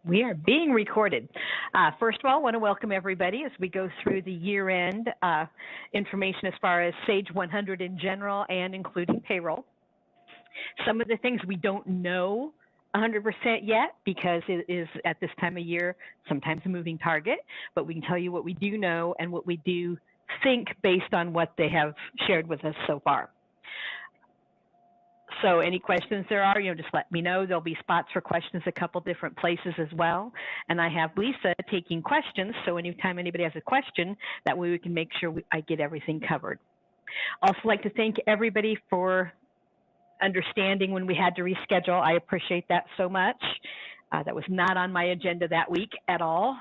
We are being recorded. First of all, I want to welcome everybody as we go through the year-end information as far as Sage 100 in general and including payroll. Some of the things we don't know 100% yet because it is at this time of year sometimes a moving target, but we can tell you what we do know and what we do think based on what they have shared with us so far. So any questions there are, just let me know. There'll be spots for questions a couple different places as well. And I have Lisa taking questions, so anytime anybody has a question, that way we can make sure I get everything covered. Also like to thank everybody for understanding when we had to reschedule. I appreciate that so much. That was not on my agenda that week at all.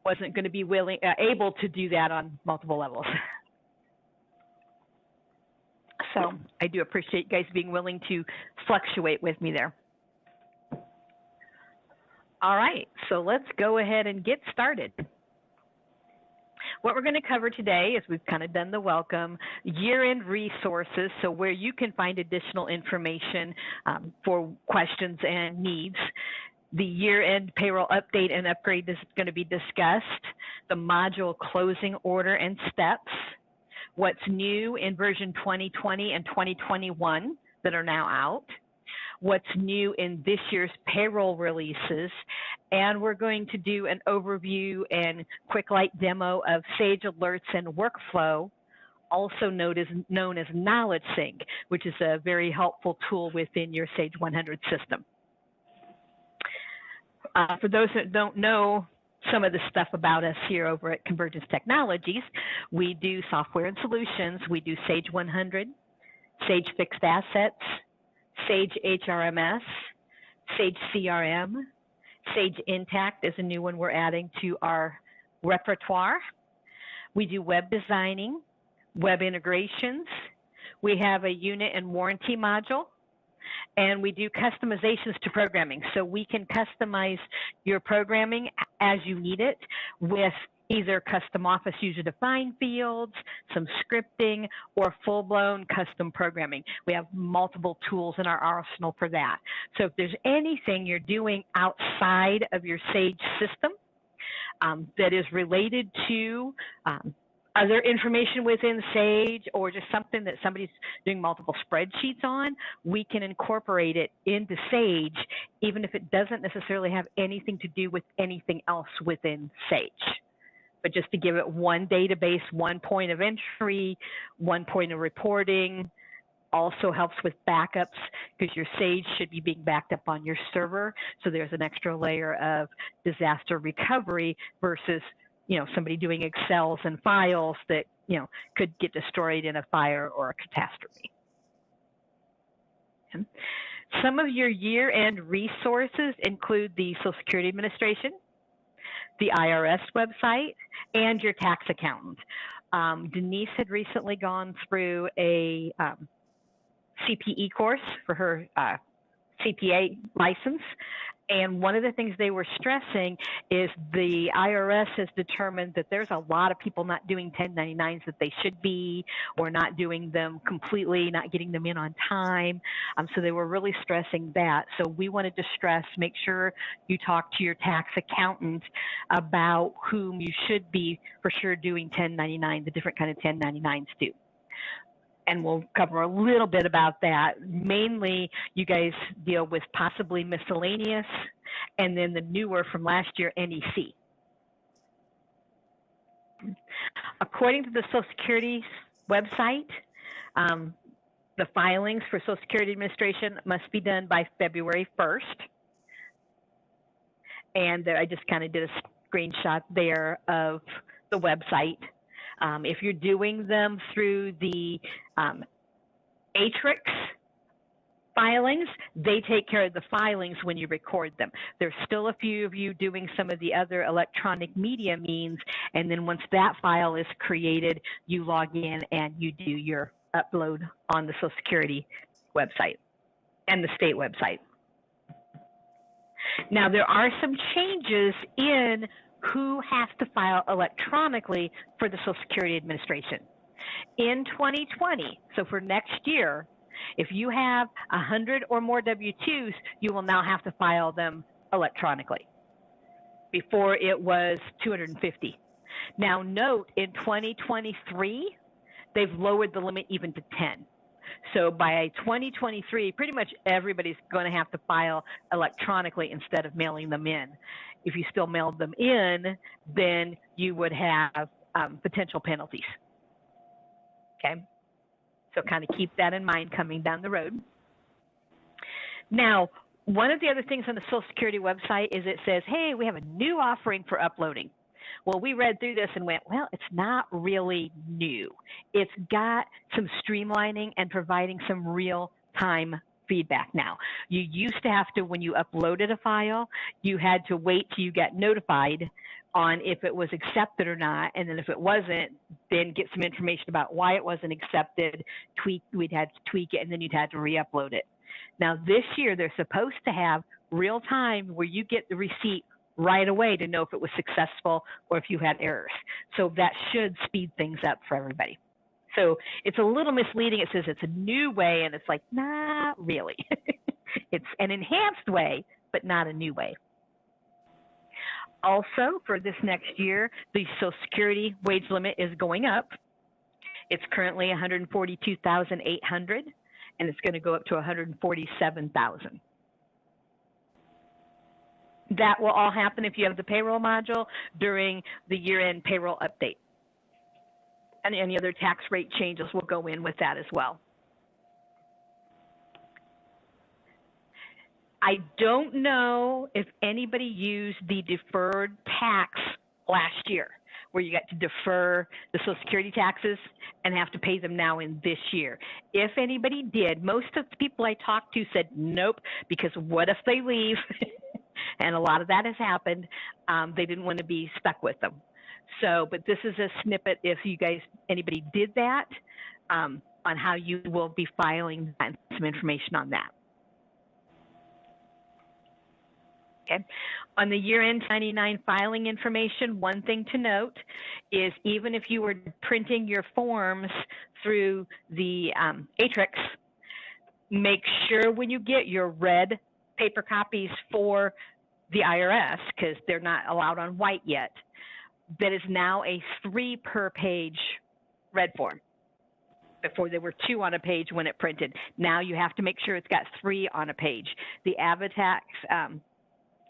Wasn't going to be able to do that on multiple levels. So I do appreciate you guys being willing to fluctuate with me there. All right, so let's go ahead and get started. What we're going to cover today is we've kind of done the welcome, year-end resources, so where you can find additional information for questions and needs. The year-end payroll update and upgrade is going to be discussed, the module closing order and steps, what's new in version 2020 and 2021 that are now out, what's new in this year's payroll releases, and we're going to do an overview and quick light demo of Sage Alerts and Workflow, also known as Knowledge Sync, which is a very helpful tool within your Sage 100 system. For those that don't know some of the stuff about us here over at Convergence Technologies, we do software and solutions. We do Sage 100, Sage Fixed Assets, Sage HRMS, Sage CRM, Sage Intacct is a new one we're adding to our repertoire. We do web designing, web integrations. We have a unit and warranty module. And we do customizations to programming. So we can customize your programming as you need it with either custom Office user-defined fields, some scripting, or full-blown custom programming. We have multiple tools in our arsenal for that. So if there's anything you're doing outside of your Sage system that is related to other information within Sage or just something that somebody's doing multiple spreadsheets on, we can incorporate it into Sage, even if it doesn't necessarily have anything to do with anything else within Sage. But just to give it one database, one point of entry, one point of reporting, also helps with backups because your Sage should be being backed up on your server. So there's an extra layer of disaster recovery versus somebody doing Excels and files that, could get destroyed in a fire or a catastrophe. And some of your year-end resources include the Social Security Administration, the IRS website, and your tax accountant. Denise had recently gone through a CPE course for her CPA license. And one of the things they were stressing is the IRS has determined that there's a lot of people not doing 1099s that they should be, or not doing them completely, not getting them in on time. So they were really stressing that. So we wanted to stress, make sure you talk to your tax accountant about whom you should be for sure doing 1099, the different kind of 1099s do. And we'll cover a little bit about that. Mainly, you guys deal with possibly miscellaneous, and then the newer from last year, NEC. According to the Social Security website, the filings for Social Security Administration must be done by February 1st. And I just kind of did a screenshot there of the website. If you're doing them through the Atrix filings, they take care of the filings when you record them. There's still a few of you doing some of the other electronic media means, and then once that file is created, you log in and you do your upload on the Social Security website and the state website. Now, there are some changes in who has to file electronically for the Social Security Administration. In 2020, so for next year, if you have 100 or more W-2s, you will now have to file them electronically. Before it was 250. Now note, in 2023, they've lowered the limit even to 10. So by 2023, pretty much everybody's going to have to file electronically instead of mailing them in. If you still mailed them in, then you would have potential penalties. Okay, so kind of keep that in mind coming down the road. Now, one of the other things on the Social Security website is it says, hey, we have a new offering for uploading. Well, we read through this and went, well, it's not really new. It's got some streamlining and providing some real-time feedback now. You used to have to, when you uploaded a file, you had to wait till you got notified on if it was accepted or not, and then if it wasn't, then get some information about why it wasn't accepted, we'd had to tweak it, and then you'd have to re-upload it. Now, this year, they're supposed to have real-time where you get the receipt right away to know if it was successful or if you had errors. So that should speed things up for everybody. So it's a little misleading. It says it's a new way, and it's like, not really. It's an enhanced way, but not a new way. Also, for this next year, the Social Security wage limit is going up. It's currently $142,800, and it's going to go up to $147,000. That will all happen if you have the payroll module during the year-end payroll update. And any other tax rate changes will go in with that as well. I don't know if anybody used the deferred tax last year, where you got to defer the Social Security taxes and have to pay them now in this year. If anybody did, most of the people I talked to said nope, because what if they leave? And a lot of that has happened. They didn't want to be stuck with them. So, but this is a snippet if you guys, anybody did that, on how you will be filing that, some information on that. Okay. On the year-end 99 filing information, one thing to note is even if you were printing your forms through the Atrix, make sure when you get your red paper copies for the IRS, because they're not allowed on white yet, that is now a 3 per page red form. Before there were 2 on a page when it printed. Now you have to make sure it's got 3 on a page. The AvaTax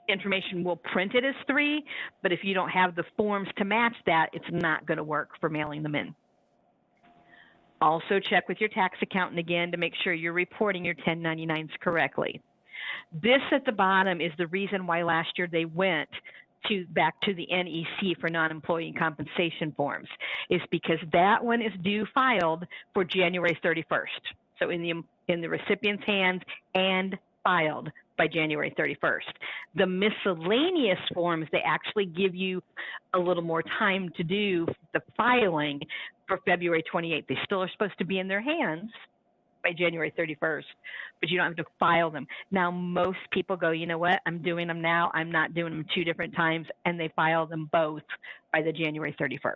information will print it as 3, but if you don't have the forms to match that, it's not going to work for mailing them in. Also check with your tax accountant again to make sure you're reporting your 1099s correctly. This at the bottom is the reason why last year they went back to the NEC for non-employee compensation forms, is because that one is due filed for January 31st. So in the recipient's hands and filed by January 31st. The miscellaneous forms, they actually give you a little more time to do the filing for February 28th. They still are supposed to be in their hands by January 31st, but you don't have to file them. Now, most people go, you know what, I'm doing them now, I'm not doing them 2 different times, and they file them both by the January 31st.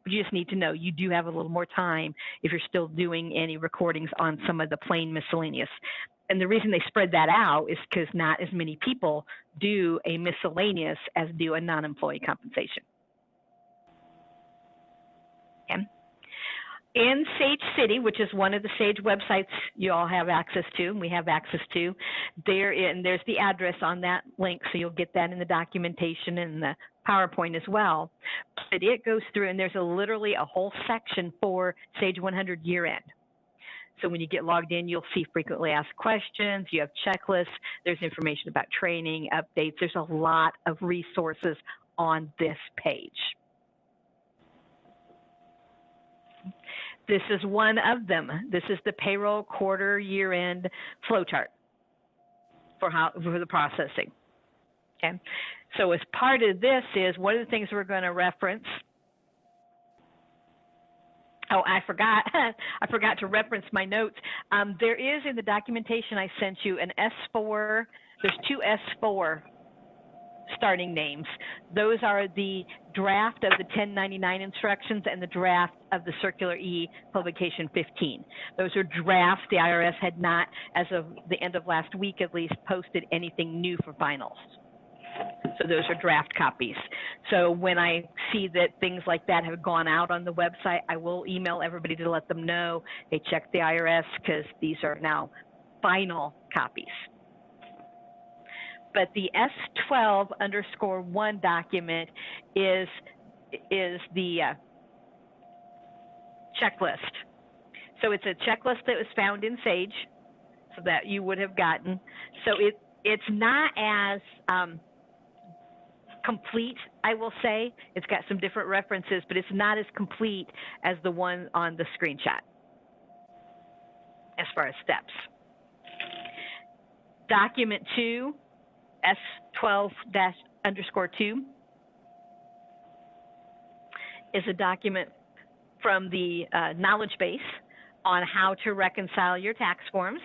But you just need to know you do have a little more time if you're still doing any recordings on some of the plain miscellaneous. And the reason they spread that out is because not as many people do a miscellaneous as do a non-employee compensation. Okay. In Sage City, which is one of the Sage websites you all have access to, and we have access to, there's the address on that link, so you'll get that in the documentation and the PowerPoint as well. But it goes through, and there's literally a whole section for Sage 100 year end. So when you get logged in, you'll see frequently asked questions, you have checklists, there's information about training, updates, there's a lot of resources on this page. This is one of them. This is the payroll quarter year-end flowchart for the processing. Okay, so as part of this is one of the things we're going to reference. Oh, I forgot. I forgot to reference my notes. There is in the documentation I sent you an S4. There's 2 S4 starting names. Those are the draft of the 1099 instructions and the draft of the Circular E Publication 15. Those are drafts. The IRS had not, as of the end of last week at least, posted anything new for finals. So those are draft copies. So when I see that things like that have gone out on the website, I will email everybody to let them know, hey, check the IRS because these are now final copies. But the S12_1 document is the checklist. So it's a checklist that was found in Sage, so that you would have gotten. So it's not as complete, I will say. It's got some different references, but it's not as complete as the one on the screenshot as far as steps. Document 2, S12_2, is a document from the knowledge base on how to reconcile your tax forms.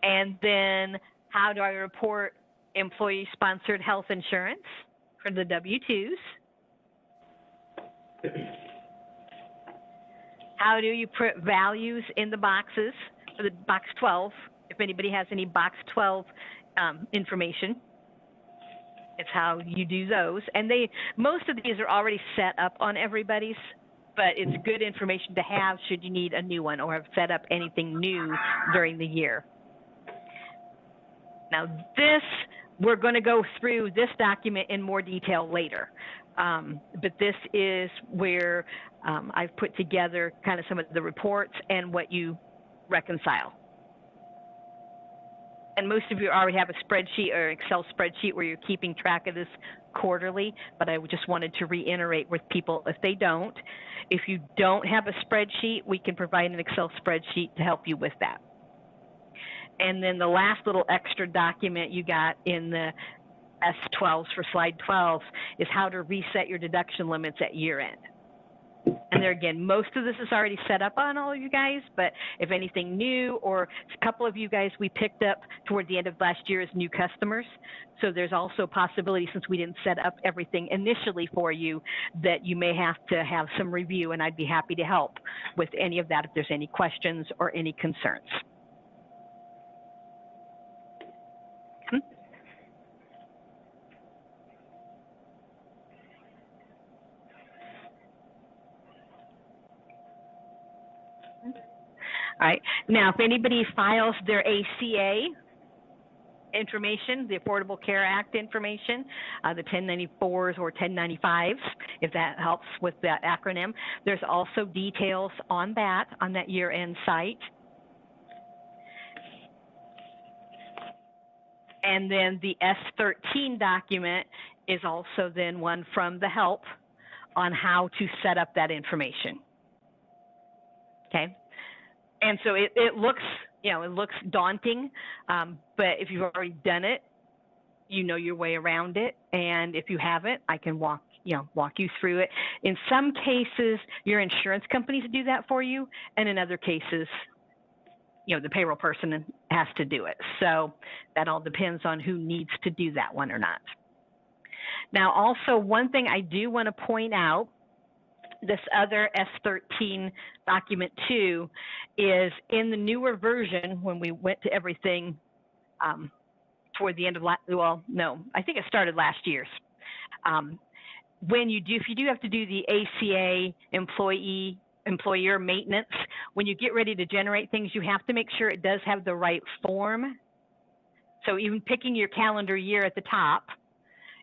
And then how do I report employee-sponsored health insurance for the W-2s? How do you put values in the boxes for the box 12, if anybody has any box 12 information? It's how you do those. And most of these are already set up on everybody's, but it's good information to have should you need a new one or have set up anything new during the year. Now we're going to go through this document in more detail later, but this is where I've put together kind of some of the reports and what you reconcile. And most of you already have a spreadsheet or Excel spreadsheet where you're keeping track of this quarterly, but I just wanted to reiterate with people if they don't. If you don't have a spreadsheet, we can provide an Excel spreadsheet to help you with that. And then the last little extra document you got in the S12s for slide 12 is how to reset your deduction limits at year end. And there again, most of this is already set up on all of you guys, but if anything new, or a couple of you guys we picked up toward the end of last year as new customers, so there's also a possibility, since we didn't set up everything initially for you, that you may have to have some review, and I'd be happy to help with any of that if there's any questions or any concerns. All right. Now, if anybody files their ACA information, the Affordable Care Act information, the 1094s or 1095s, if that helps with that acronym, there's also details on that year-end site. And then the S13 document is also then one from the help on how to set up that information. Okay. And so it looks, it looks daunting, but if you've already done it, you know your way around it. And if you haven't, I can walk you through it. In some cases, your insurance companies do that for you, and in other cases, the payroll person has to do it. So that all depends on who needs to do that one or not. Now, also one thing I do want to point out, this other S13 document 2 is in the newer version when we went to everything toward the end of I think it started last year's. If you do have to do the ACA employer maintenance, when you get ready to generate things, you have to make sure it does have the right form. So even picking your calendar year at the top,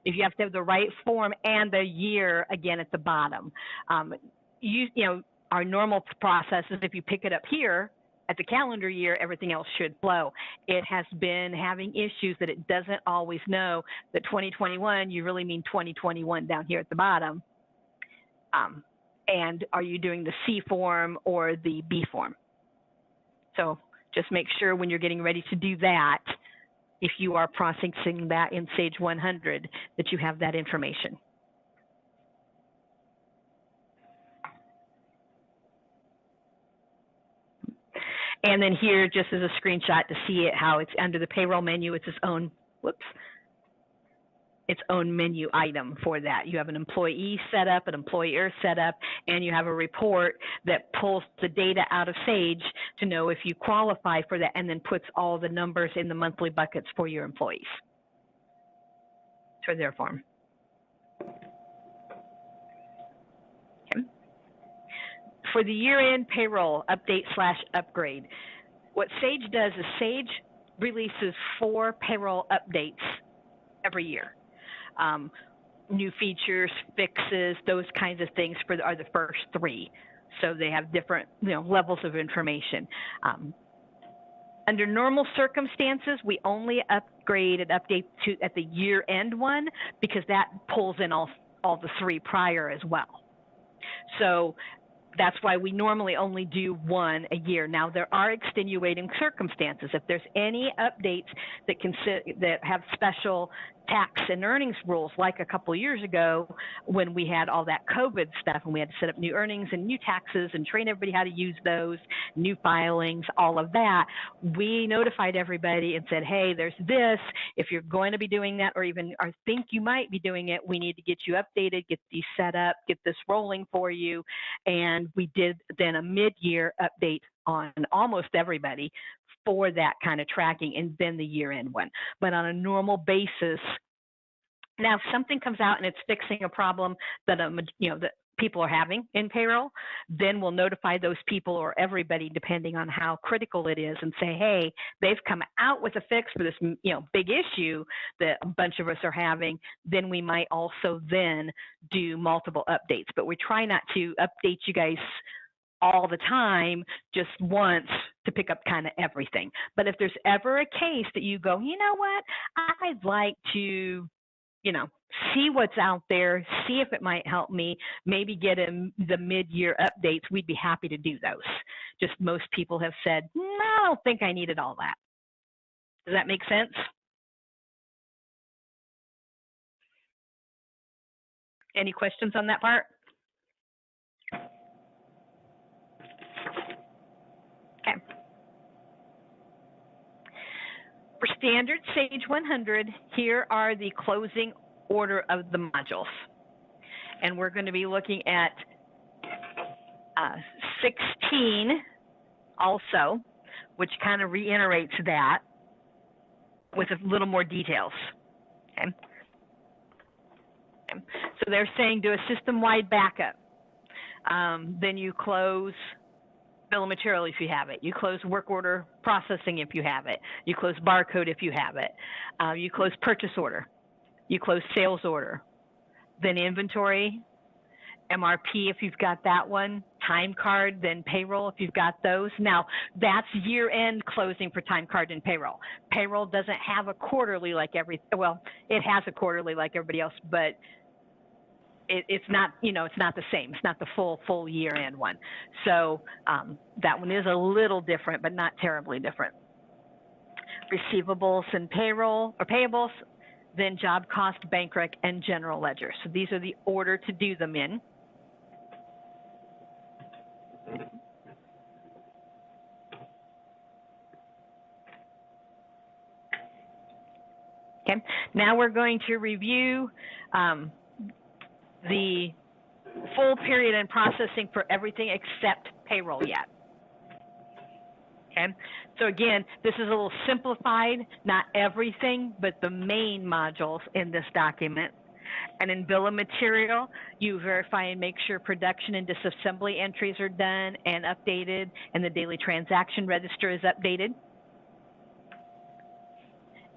if you have to have the right form and the year again at the bottom. Our normal process is if you pick it up here at the calendar year, everything else should flow. It has been having issues that it doesn't always know that 2021, you really mean 2021 down here at the bottom. And are you doing the C form or the B form? So just make sure when you're getting ready to do that, if you are processing that in Sage 100, that you have that information. And then here, just as a screenshot to see it, how it's under the payroll menu, it's its own, its own menu item for that. You have an employee setup, an employer setup, and you have a report that pulls the data out of Sage to know if you qualify for that, and then puts all the numbers in the monthly buckets for your employees for their form. Okay. For the year-end payroll update/upgrade, what Sage does is Sage releases 4 payroll updates every year. New features, fixes, those kinds of things are the first 3. So they have different levels of information. Under normal circumstances, we only upgrade and update at the year-end one, because that pulls in all the 3 prior as well. So that's why we normally only do 1 a year. Now, there are extenuating circumstances. If there's any updates that have special tax and earnings rules, like a couple of years ago when we had all that COVID stuff and we had to set up new earnings and new taxes and train everybody how to use those, new filings, all of that, we notified everybody and said, hey, there's this. If you're going to be doing that, or think you might be doing it, we need to get you updated, get these set up, get this rolling for you. And we did then a mid-year update on almost everybody for that kind of tracking, and then the year-end one. But on a normal basis, now if something comes out and it's fixing a problem that that people are having in payroll, then we'll notify those people or everybody, depending on how critical it is, and say, hey, they've come out with a fix for this big issue that a bunch of us are having. Then we might also then do multiple updates. But we try not to update you guys all the time, just once, to pick up kind of everything. But if there's ever a case that you go, you know what, I'd like to, see what's out there, see if it might help me, maybe get the mid-year updates, we'd be happy to do those. Just most people have said, no, I don't think I needed all that. Does that make sense? Any questions on that part? Okay. For standard Sage 100, here are the closing order of the modules. And we're going to be looking at 16 also, which kind of reiterates that with a little more details. Okay. So they're saying do a system-wide backup. Then you close bill of material if you have it. You close work order processing if you have it. You close barcode if you have it. You close purchase order. You close sales order. Then inventory, MRP if you've got that one, time card, then payroll if you've got those. Now, that's year-end closing for time card and payroll. Payroll doesn't have a quarterly like it has a quarterly like everybody else, but it's not, it's not the same. It's not the full year-end one. So that one is a little different, but not terribly different. Receivables and payroll or payables, then job cost, bank rec, and general ledger. So these are the order to do them in. Okay. Now we're going to review the full period and processing for everything except payroll yet. Okay, so again, this is a little simplified, not everything, but the main modules in this document. And in bill of material, you verify and make sure production and disassembly entries are done and updated, and the daily transaction register is updated.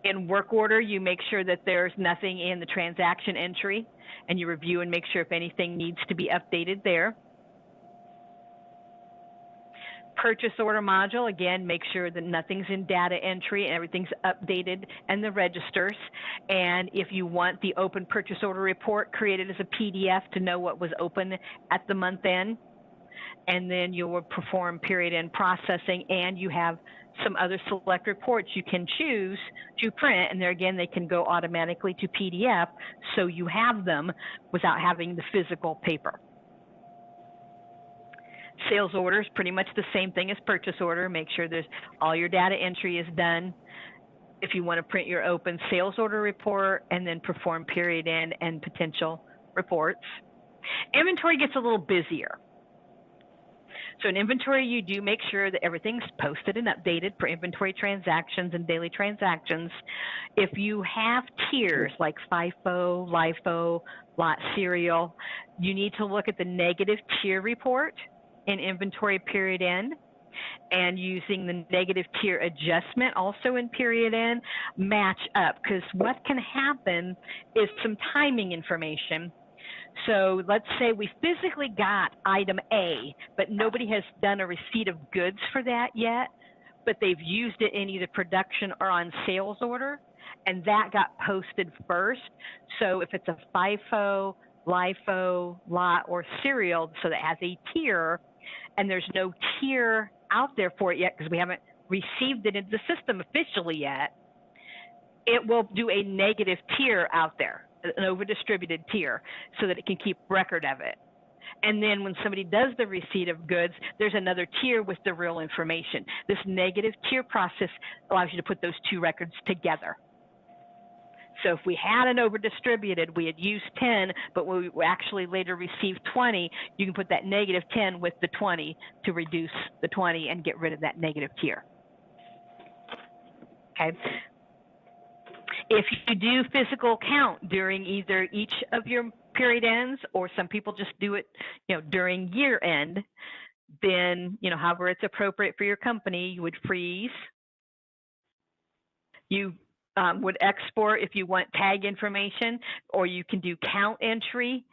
In work order, you make sure that there's nothing in the transaction entry, and you review and make sure if anything needs to be updated there. Purchase order module, again, make sure that nothing's in data entry and everything's updated and the registers. And if you want the open purchase order report created as a PDF to know what was open at the month end, and then you will perform period end processing, and you have some other select reports you can choose to print, and there again they can go automatically to PDF, so you have them without having the physical paper. Sales order is pretty much the same thing as purchase order. Make sure there's all your data entry is done. if you want to print your open sales order report and then perform period end and potential reports. Inventory gets a little busier. So in inventory, you do make sure that everything's posted and updated for inventory transactions and daily transactions. If you have tiers like FIFO, LIFO, lot serial, you need to look at the negative tier report in inventory period end, and using the negative tier adjustment also in period end, match up, because what can happen is some timing information. So let's say we physically got item A, but nobody has done a receipt of goods for that yet, but they've used it in either production or on sales order, and that got posted first. So if it's a FIFO, LIFO, lot, or serial, so that has a tier, and there's no tier out there for it yet because we haven't received it into the system officially yet, it will do a negative tier out there, an over-distributed tier, so that it can keep record of it. And then when somebody does the receipt of goods, there's another tier with the real information. This negative tier process allows you to put those two records together. So if we had an over-distributed, we had used 10, but we actually later received 20, you can put that negative 10 with the 20 to reduce the 20 and get rid of that negative tier. Okay. If you do physical count during either each of your period ends, or some people just do it, during year end, then, however it's appropriate for your company, you would freeze. You would export if you want tag information, or you can do count entry,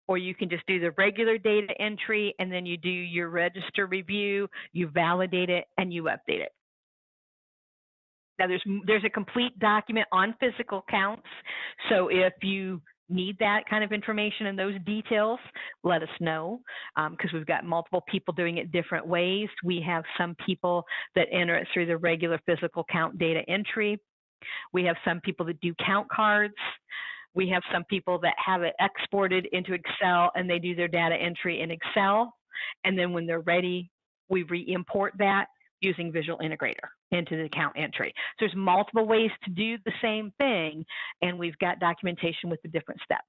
or you can just do the regular data entry, and then you do your register review, you validate it, and you update it. Now, there's a complete document on physical counts, so if you need that kind of information and those details, let us know, because we've got multiple people doing it different ways. We have some people that enter it through the regular physical count data entry. We have some people that do count cards. We have some people that have it exported into Excel and they do their data entry in Excel. And then when they're ready, we re-import that using Visual Integrator into the account entry. So there's multiple ways to do the same thing, and we've got documentation with the different steps.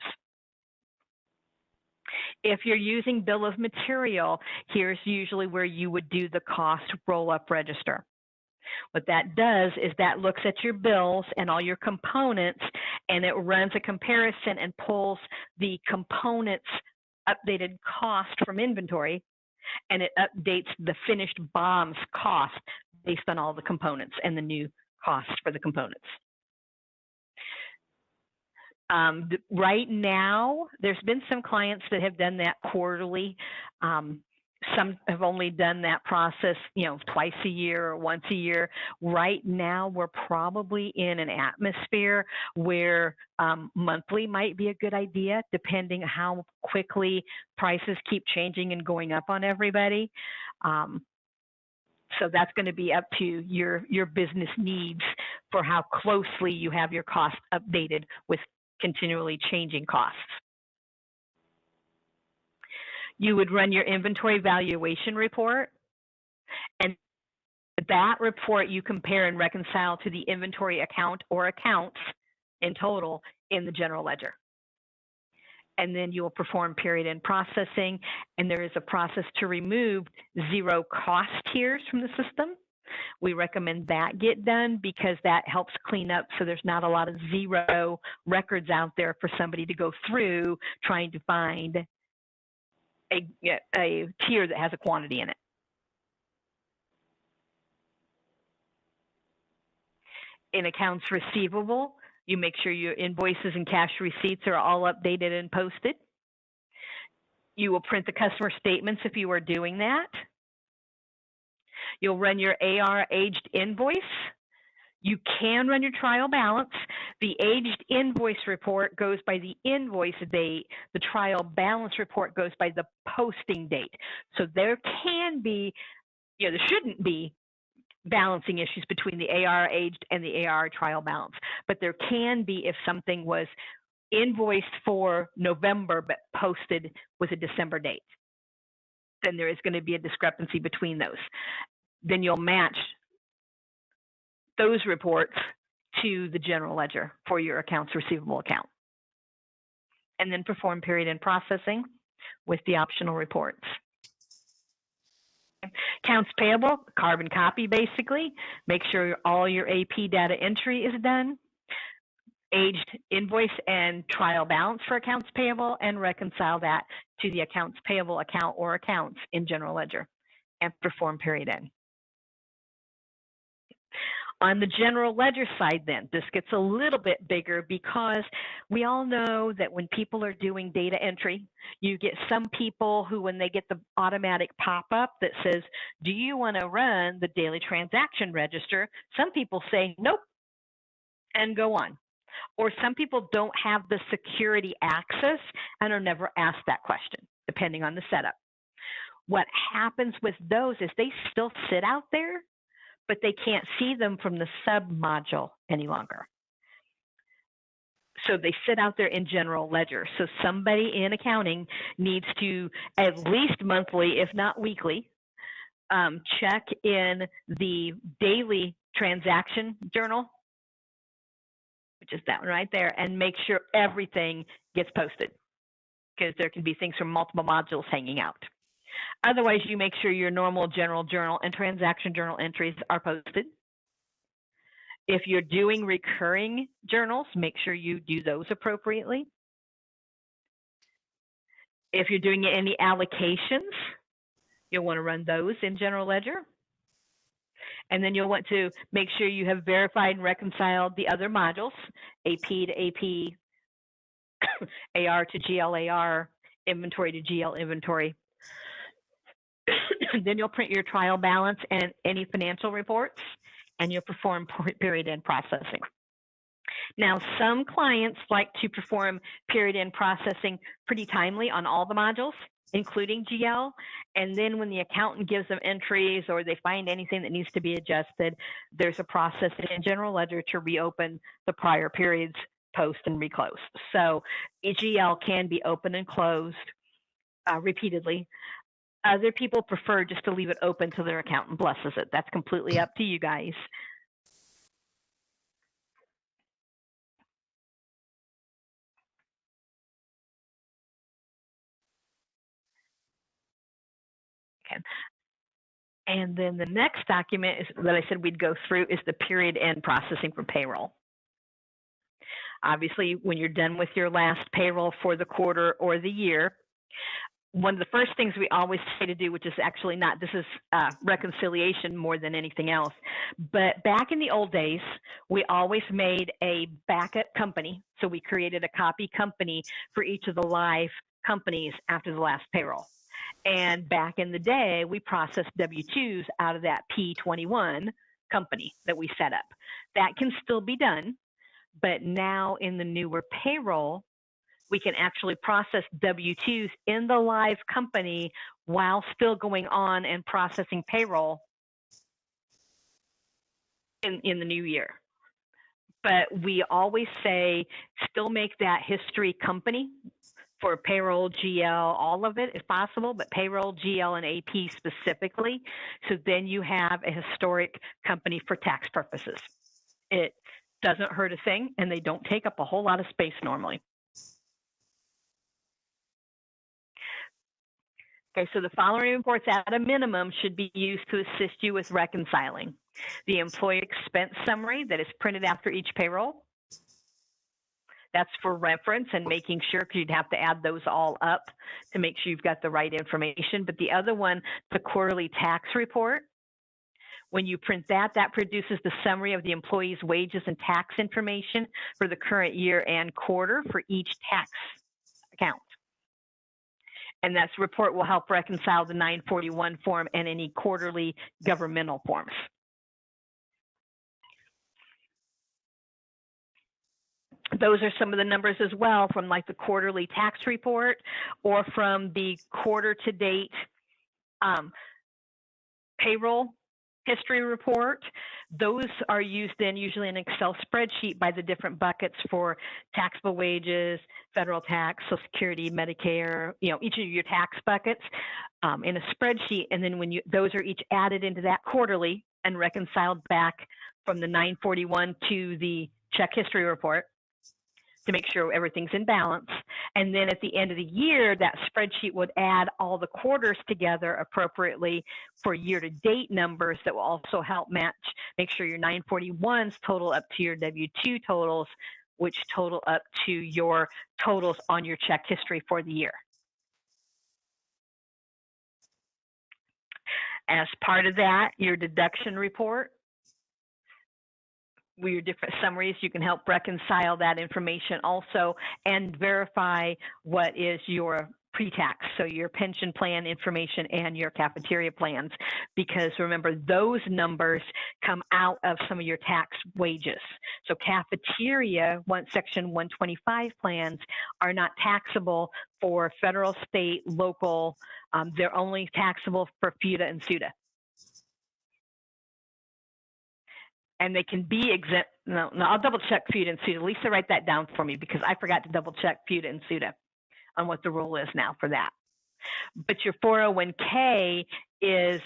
If you're using bill of material, here's usually where you would do the cost roll-up register. What that does is that looks at your bills and all your components, and it runs a comparison and pulls the components' updated cost from inventory, and it updates the finished BOM's cost based on all the components and the new costs for the components. Right now, there's been some clients that have done that quarterly. Some have only done that process, twice a year or once a year. Right now, we're probably in an atmosphere where monthly might be a good idea, depending how quickly prices keep changing and going up on everybody. So that's going to be up to your business needs for how closely you have your costs updated with continually changing costs. You would run your inventory valuation report, and that report you compare and reconcile to the inventory account or accounts in total in the general ledger. And then you will perform period end processing, and there is a process to remove zero cost tiers from the system. We recommend that get done because that helps clean up so there's not a lot of zero records out there for somebody to go through trying to find a tier that has a quantity in it. In accounts receivable, you make sure your invoices and cash receipts are all updated and posted. You will print the customer statements if you are doing that. You'll run your AR aged invoice. You can run your trial balance. The aged invoice report goes by the invoice date. The trial balance report goes by the posting date. So there can be, there shouldn't be balancing issues between the AR aged and the AR trial balance. But there can be if something was invoiced for November but posted with a December date. Then there is going to be a discrepancy between those. Then you'll match those reports to the general ledger for your accounts receivable account. And then perform period end processing with the optional reports. Accounts payable, carbon copy basically. Make sure all your AP data entry is done. Aged invoice and trial balance for accounts payable, and reconcile that to the accounts payable account or accounts in general ledger, and perform period end. On the general ledger side then, this gets a little bit bigger because we all know that when people are doing data entry, you get some people who, when they get the automatic pop-up that says, do you want to run the daily transaction register? Some people say, nope, and go on. Or some people don't have the security access and are never asked that question, depending on the setup. What happens with those is they still sit out there, but they can't see them from the sub-module any longer. So they sit out there in general ledger. So somebody in accounting needs to, at least monthly, if not weekly, check in the daily transaction journal, which is that one right there, and make sure everything gets posted, because there can be things from multiple modules hanging out. Otherwise, you make sure your normal general journal and transaction journal entries are posted. If you're doing recurring journals, make sure you do those appropriately. If you're doing any allocations, you'll want to run those in general ledger. And then you'll want to make sure you have verified and reconciled the other modules, AP to AP, AR to GLAR, inventory to GL inventory. Then you'll print your trial balance and any financial reports, and you'll perform period end processing. Now, some clients like to perform period end processing pretty timely on all the modules, including GL, and then when the accountant gives them entries or they find anything that needs to be adjusted, there's a process in general ledger to reopen the prior periods, post and reclose. So GL can be open and closed repeatedly. Other people prefer just to leave it open till their accountant blesses it. That's completely up to you guys. Okay. And then the next document is, that I said we'd go through, is the period end processing for payroll. Obviously, when you're done with your last payroll for the quarter or the year, one of the first things we always say to do, which is actually not, this is reconciliation more than anything else, but back in the old days, we always made a backup company. So we created a copy company for each of the live companies after the last payroll. And back in the day, we processed W-2s out of that P21 company that we set up. That can still be done, but now in the newer payroll, we can actually process W-2s in the live company while still going on and processing payroll in the new year. But we always say still make that history company for payroll, GL, all of it if possible, but payroll, GL, and AP specifically. So then you have a historic company for tax purposes. It doesn't hurt a thing, and they don't take up a whole lot of space normally. Okay, so the following reports at a minimum should be used to assist you with reconciling. The employee expense summary that is printed after each payroll. That's for reference and making sure, because you'd have to add those all up to make sure you've got the right information. But the other one, the quarterly tax report, when you print that, that produces the summary of the employee's wages and tax information for the current year and quarter for each tax account. And that report will help reconcile the 941 form and any quarterly governmental forms. Those are some of the numbers as well from like the quarterly tax report or from the quarter to date payroll history report. Those are used then usually in an Excel spreadsheet by the different buckets for taxable wages, federal tax, Social Security, Medicare, you know, each of your tax buckets in a spreadsheet. And then when those are each added into that quarterly and reconciled back from the 941 to the check history report to make sure everything's in balance. And then at the end of the year, that spreadsheet would add all the quarters together appropriately for year-to-date numbers that will also help match, make sure your 941s total up to your W-2 totals, which total up to your totals on your check history for the year. As part of that, your deduction report, with your different summaries, you can help reconcile that information also and verify what is your pre-tax, so your pension plan information and your cafeteria plans, because remember, those numbers come out of some of your tax wages. So cafeteria, Section 125 plans are not taxable for federal, state, local. They're only taxable for FUTA and SUTA. And they can be exempt. No, I'll double check FUTA and SUTA. Lisa, write that down for me because I forgot to double check FUTA and SUTA on what the rule is now for that. But your 401k is,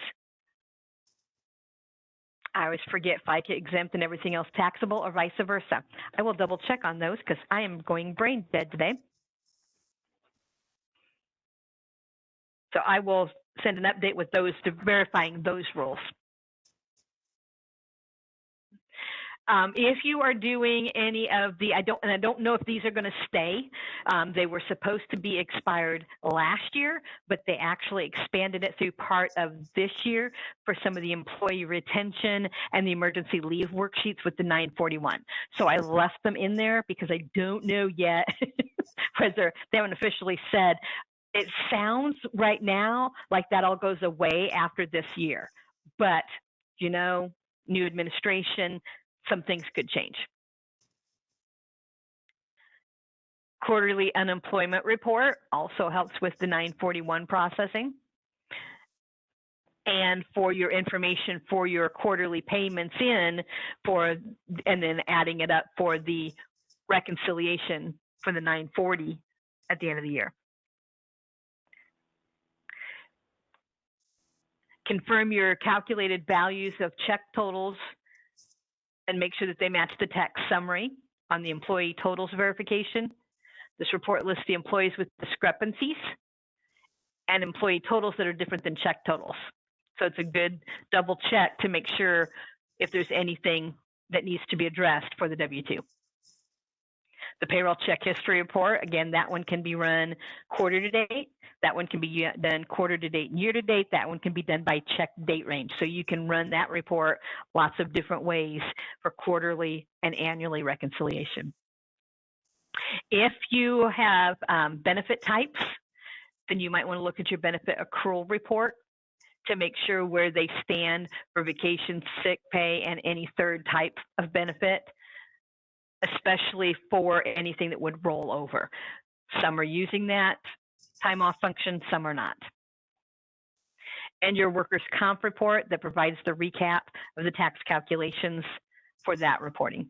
I always forget, FICA exempt and everything else taxable, or vice versa. I will double check on those because I am going brain dead today. So I will send an update with those to verifying those rules. If you are doing any of the, I don't know if these are going to stay. They were supposed to be expired last year, but they actually expanded it through part of this year for some of the employee retention and the emergency leave worksheets with the 941. So I left them in there because I don't know yet whether they haven't officially said. It sounds right now like that all goes away after this year, but you know, new administration, some things could change. Quarterly unemployment report also helps with the 941 processing. And for your information for your quarterly payments in and then adding it up for the reconciliation for the 940 at the end of the year. Confirm your calculated values of check totals and make sure that they match the tax summary on the employee totals verification. This report lists the employees with discrepancies and employee totals that are different than check totals. So it's a good double check to make sure if there's anything that needs to be addressed for the W-2. The payroll check history report, again, that one can be run quarter to date. That one can be done quarter to date and year to date. That one can be done by check date range. So you can run that report lots of different ways for quarterly and annually reconciliation. If you have benefit types, then you might want to look at your benefit accrual report to make sure where they stand for vacation, sick pay, and any third type of benefit, especially for anything that would roll over. Some are using that time off function, some are not. And your workers' comp report that provides the recap of the tax calculations for that reporting.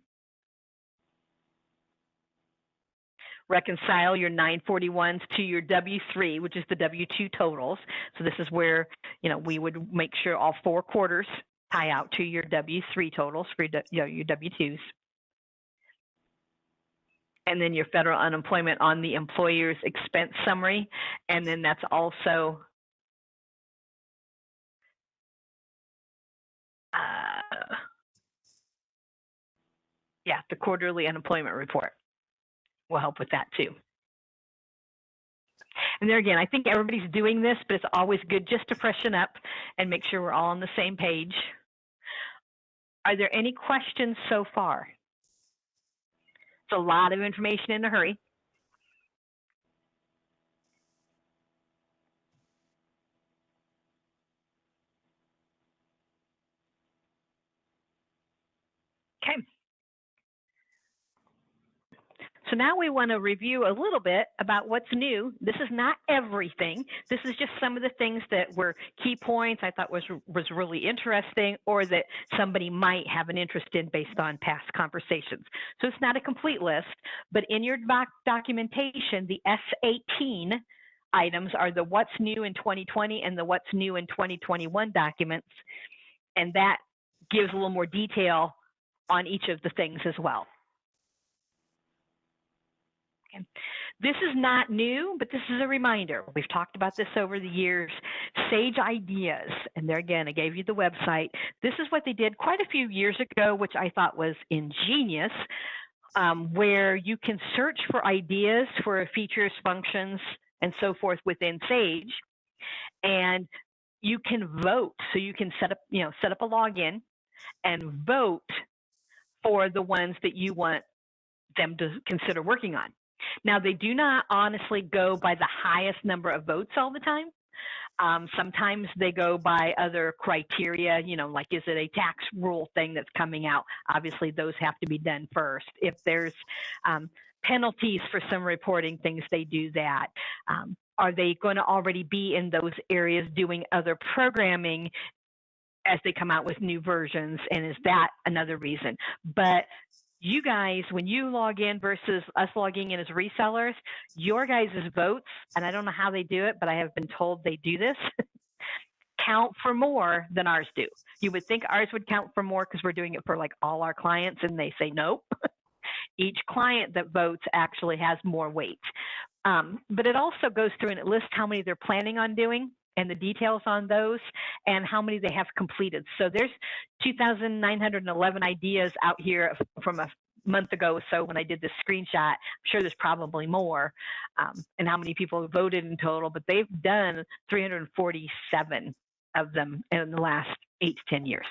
Reconcile your 941s to your W-3, which is the W-2 totals. So this is where, you know, we would make sure all 4 quarters tie out to your W-3 totals for your W-2s. And then your federal unemployment on the employer's expense summary. And then that's also the quarterly unemployment report will help with that too. And there again, I think everybody's doing this, but it's always good just to freshen up and make sure we're all on the same page. Are there any questions so far? It's a lot of information in a hurry. Okay. So now we want to review a little bit about what's new. This is not everything. This is just some of the things that were key points I thought was really interesting, or that somebody might have an interest in based on past conversations. So it's not a complete list, but in your documentation, the S18 items are the what's new in 2020 and the what's new in 2021 documents. And that gives a little more detail on each of the things as well. Okay. This is not new, but this is a reminder. We've talked about this over the years. Sage Ideas, and there again, I gave you the website. This is what they did quite a few years ago, which I thought was ingenious, where you can search for ideas for features, functions, and so forth within Sage, and you can vote. So you can set up a login and vote for the ones that you want them to consider working on. Now, they do not honestly go by the highest number of votes all the time. Sometimes they go by other criteria, like is it a tax rule thing that's coming out? Obviously, those have to be done first. If there's penalties for some reporting things, they do that. Are they going to already be in those areas doing other programming as they come out with new versions? And is that another reason? But you guys, when you log in versus us logging in as resellers, your guys' votes, and I don't know how they do it, but I have been told they do this, count for more than ours do. You would think ours would count for more because we're doing it for like all our clients, and they say nope. Each client that votes actually has more weight. But it also goes through and it lists how many they're planning on doing and the details on those and how many they have completed. So there's 2,911 ideas out here from a month ago or so when I did this screenshot. I'm sure there's probably more, and how many people voted in total, but they've done 347 of them in the last 8 to 10 years.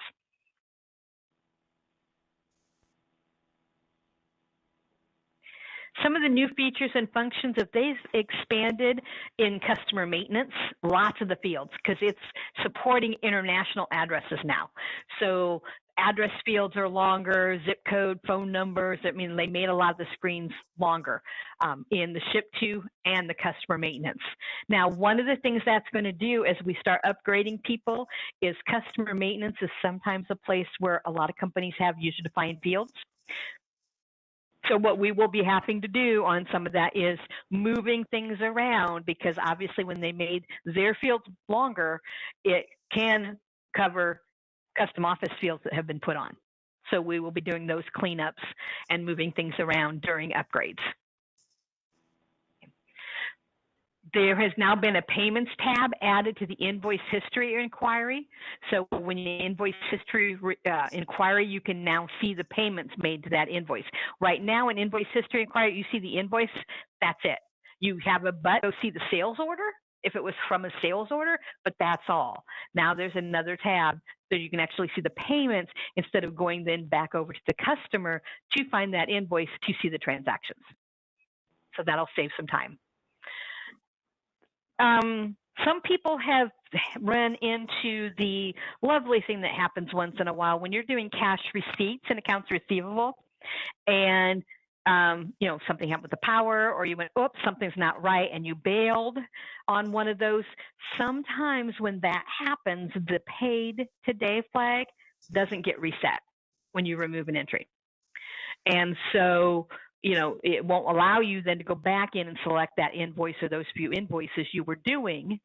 Some of the new features and functions that they've expanded in customer maintenance, lots of the fields, because it's supporting international addresses now. So address fields are longer, zip code, phone numbers. I mean, they made a lot of the screens longer in the ship to and the customer maintenance. Now, one of the things that's going to do as we start upgrading people is customer maintenance is sometimes a place where a lot of companies have user-defined fields. So what we will be having to do on some of that is moving things around, because obviously when they made their fields longer, it can cover custom office fields that have been put on. So we will be doing those cleanups and moving things around during upgrades. There has now been a payments tab added to the invoice history inquiry. So when you invoice history inquiry, you can now see the payments made to that invoice. Right now in invoice history inquiry, you see the invoice, that's it. You have a button to see the sales order, if it was from a sales order, but that's all. Now there's another tab so you can actually see the payments instead of going then back over to the customer to find that invoice to see the transactions. So that'll save some time. Some people have run into the lovely thing that happens once in a while when you're doing cash receipts and accounts receivable, and something happened with the power, or you went, oops, something's not right, and you bailed on one of those. Sometimes when that happens, the paid today flag doesn't get reset when you remove an entry. And so it won't allow you then to go back in and select that invoice or those few invoices you were doing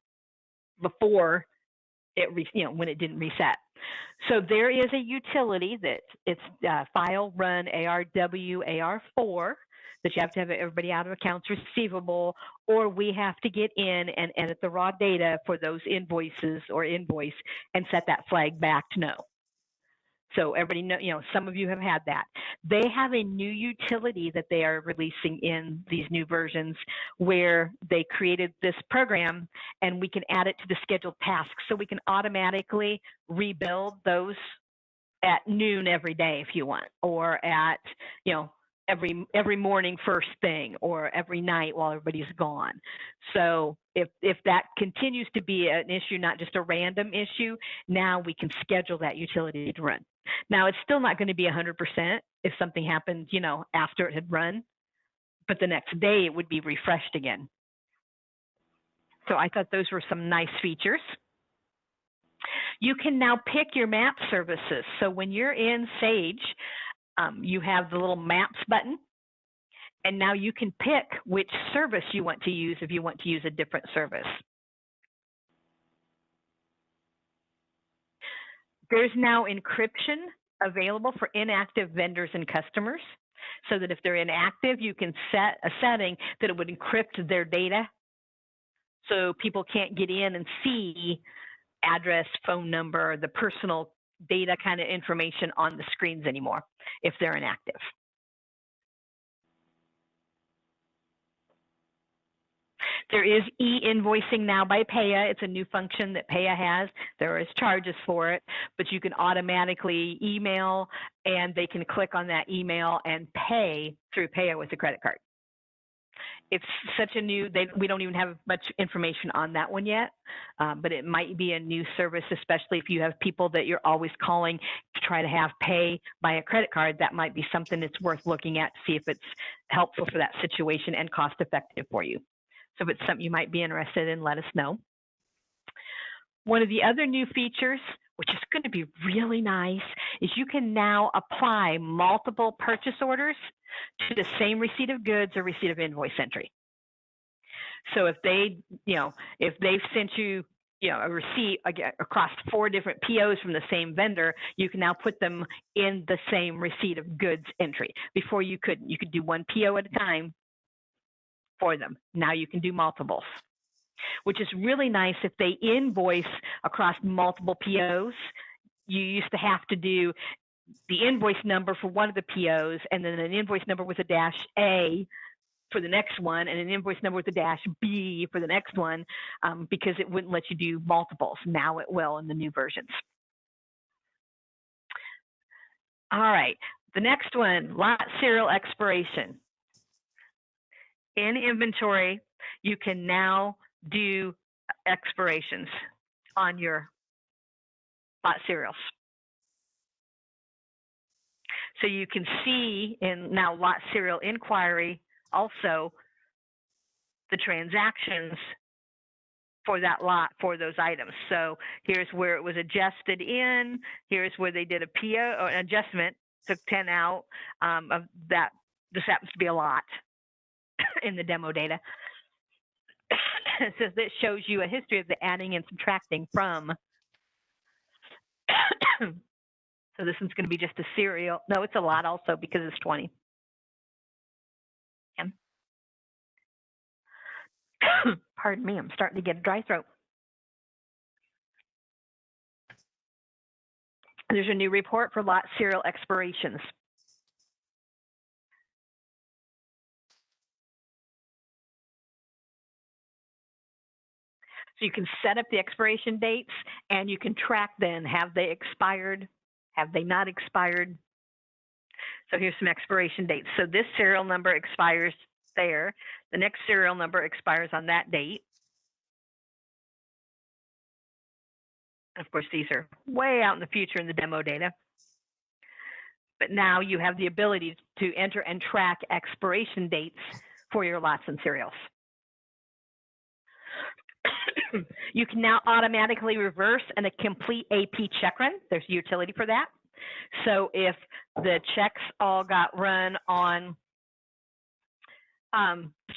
before it, when it didn't reset. So there is a utility that it's file run ARW AR4 that you have to have everybody out of accounts receivable, or we have to get in and edit the raw data for those invoices or invoice and set that flag back to no. So everybody know, some of you have had that. They have a new utility that they are releasing in these new versions where they created this program and we can add it to the scheduled tasks. So we can automatically rebuild those at noon every day if you want, or at, every morning first thing, or every night while everybody's gone. So if that continues to be an issue, not just a random issue, now we can schedule that utility to run. Now, it's still not going to be 100% if something happened, after it had run, but the next day it would be refreshed again. So I thought those were some nice features. You can now pick your map services. So when you're in Sage, you have the little maps button, and now you can pick which service you want to use if you want to use a different service. There's now encryption available for inactive vendors and customers, so that if they're inactive, you can set a setting that it would encrypt their data so people can't get in and see address, phone number, the personal data kind of information on the screens anymore if they're inactive. There is e-invoicing now by Paya. It's a new function that Paya has. There is charges for it, but you can automatically email, and they can click on that email and pay through Paya with a credit card. It's such a new, we don't even have much information on that one yet, but it might be a new service, especially if you have people that you're always calling to try to have pay by a credit card. That might be something that's worth looking at to see if it's helpful for that situation and cost effective for you. So if it's something you might be interested in, let us know. One of the other new features, which is going to be really nice, is you can now apply multiple purchase orders to the same receipt of goods or receipt of invoice entry. So if they, if they've sent you, a receipt across 4 different POs from the same vendor, you can now put them in the same receipt of goods entry. Before you could do one PO at a time for them. Now you can do multiples, which is really nice. If they invoice across multiple POs, you used to have to do the invoice number for one of the POs and then an invoice number with a dash A for the next one and an invoice number with a dash B for the next one, because it wouldn't let you do multiples. Now it will in the new versions. All right, the next one, lot serial expiration. In inventory, you can now do expirations on your lot serials. So you can see in now lot serial inquiry also the transactions for that lot for those items. So here's where it was adjusted in. Here's where they did a PO or an adjustment, took 10 out of that. This happens to be a lot in the demo data. So this shows you a history of the adding and subtracting from. So this one's going to be just a serial. No, it's a lot also because it's 20. Pardon me, I'm starting to get a dry throat. There's a new report for lot serial expirations. So you can set up the expiration dates and you can track then, have they expired? Have they not expired? So here's some expiration dates. So this serial number expires there. The next serial number expires on that date. Of course, these are way out in the future in the demo data. But now you have the ability to enter and track expiration dates for your lots and serials. You can now automatically reverse and a complete AP check run. There's a utility for that. So if the checks all got run on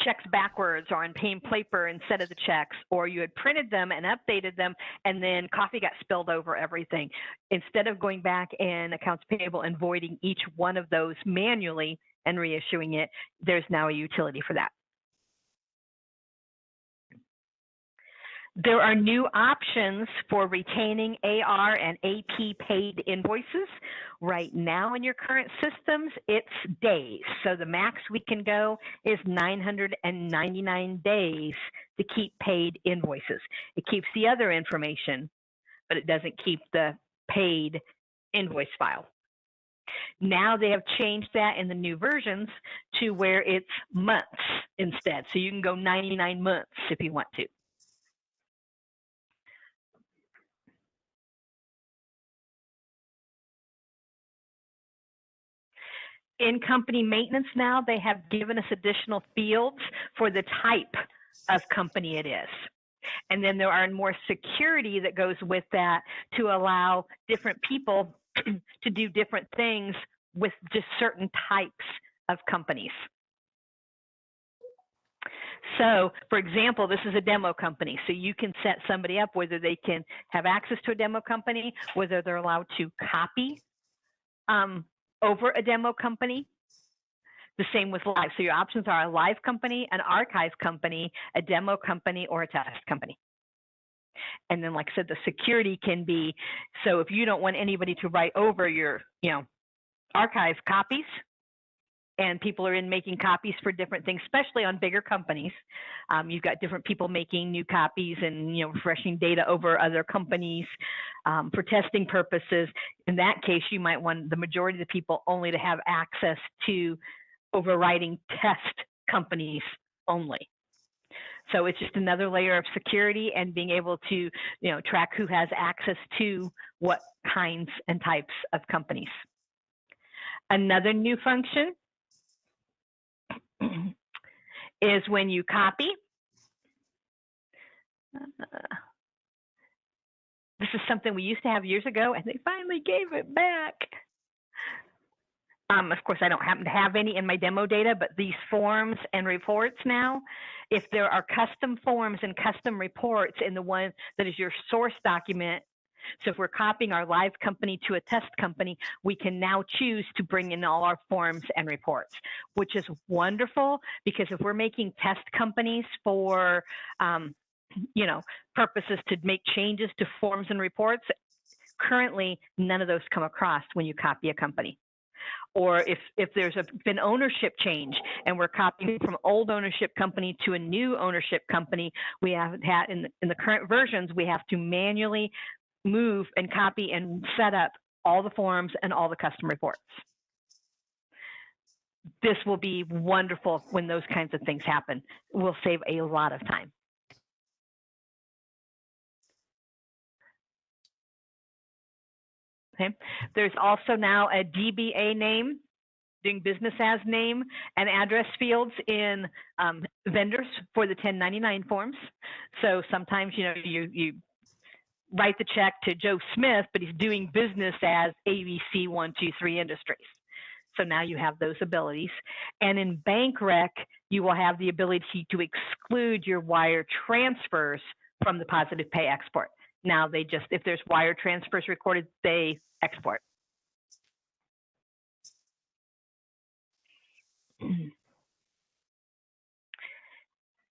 checks backwards or on plain paper instead of the checks, or you had printed them and updated them and then coffee got spilled over everything, instead of going back in accounts payable and voiding each one of those manually and reissuing it, there's now a utility for that. There are new options for retaining AR and AP paid invoices. Right now in your current systems, it's days. So the max we can go is 999 days to keep paid invoices. It keeps the other information, but it doesn't keep the paid invoice file. Now they have changed that in the new versions to where it's months instead. So you can go 99 months if you want to. In company maintenance now, they have given us additional fields for the type of company it is. And then there are more security that goes with that to allow different people to do different things with just certain types of companies. So, for example, this is a demo company. So you can set somebody up whether they can have access to a demo company, whether they're allowed to copy over a demo company. The same with live. So your options are a live company, an archive company, a demo company, or a test company. And then, like I said, the security can be, so if you don't want anybody to write over your, archive copies, and people are in making copies for different things, especially on bigger companies. You've got different people making new copies and refreshing data over other companies for testing purposes. In that case, you might want the majority of the people only to have access to overriding test companies only. So it's just another layer of security and being able to track who has access to what kinds and types of companies. Another new function is when you copy. This is something we used to have years ago, and they finally gave it back. Of course, I don't happen to have any in my demo data, but these forms and reports now, if there are custom forms and custom reports in the one that is your source document, so if we're copying our live company to a test company, we can now choose to bring in all our forms and reports, which is wonderful, because if we're making test companies for, purposes to make changes to forms and reports, currently none of those come across when you copy a company. Or if there's been ownership change and we're copying from old ownership company to a new ownership company, we have had in the current versions, we have to manually move and copy and set up all the forms and all the custom reports. This will be wonderful when those kinds of things happen. We'll save a lot of time. Okay. There's also now a DBA name, doing business as name, and address fields in vendors for the 1099 forms. So sometimes, you write the check to Joe Smith, but he's doing business as ABC 123 Industries. So now you have those abilities. And in bank rec, you will have the ability to exclude your wire transfers from the positive pay export. Now if there's wire transfers recorded, they export.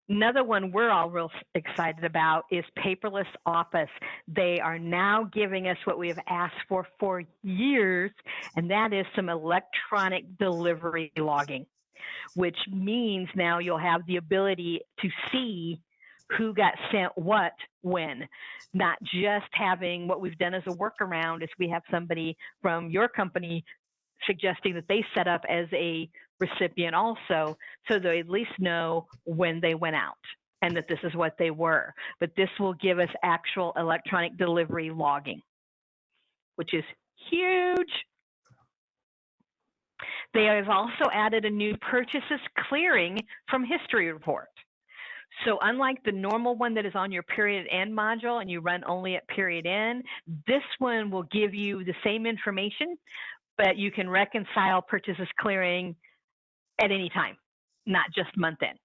Another one we're all real excited about is Paperless Office. They are now giving us what we have asked for years, and that is some electronic delivery logging, which means now you'll have the ability to see who got sent what when, not just having what we've done as a workaround is we have somebody from your company suggesting that they set up as a recipient also, so they at least know when they went out and that this is what they were. But this will give us actual electronic delivery logging, which is huge. They have also added a new purchases clearing from history report. So unlike the normal one that is on your period end module and you run only at period end, this one will give you the same information, but you can reconcile purchases clearing at any time, not just month end.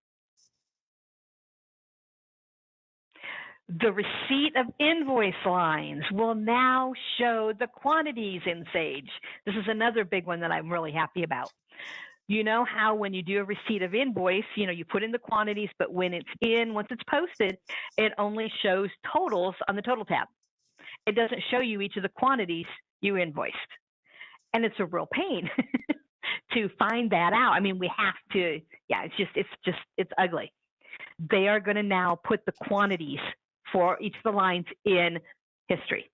The receipt of invoice lines will now show the quantities in Sage. This is another big one that I'm really happy about. You know how when you do a receipt of invoice, you put in the quantities, but when it's once it's posted, it only shows totals on the total tab. It doesn't show you each of the quantities you invoiced. And it's a real pain to find that out. I mean, we have to, it's ugly. They are going to now put the quantities for each of the lines in history.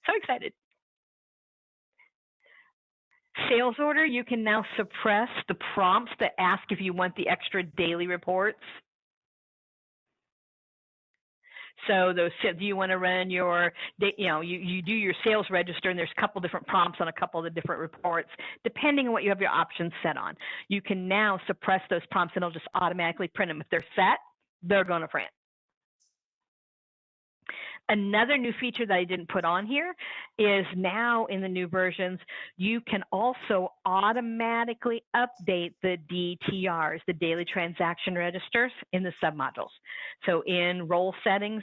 So excited. Sales order, you can now suppress the prompts that ask if you want the extra daily reports. So do you want to run your, you do your sales register, and there's a couple different prompts on a couple of the different reports, depending on what you have your options set on. You can now suppress those prompts, and it'll just automatically print them. If they're set, they're going to print. Another new feature that I didn't put on here is now in the new versions, you can also automatically update the DTRs, the daily transaction registers, in the submodules. So in role settings,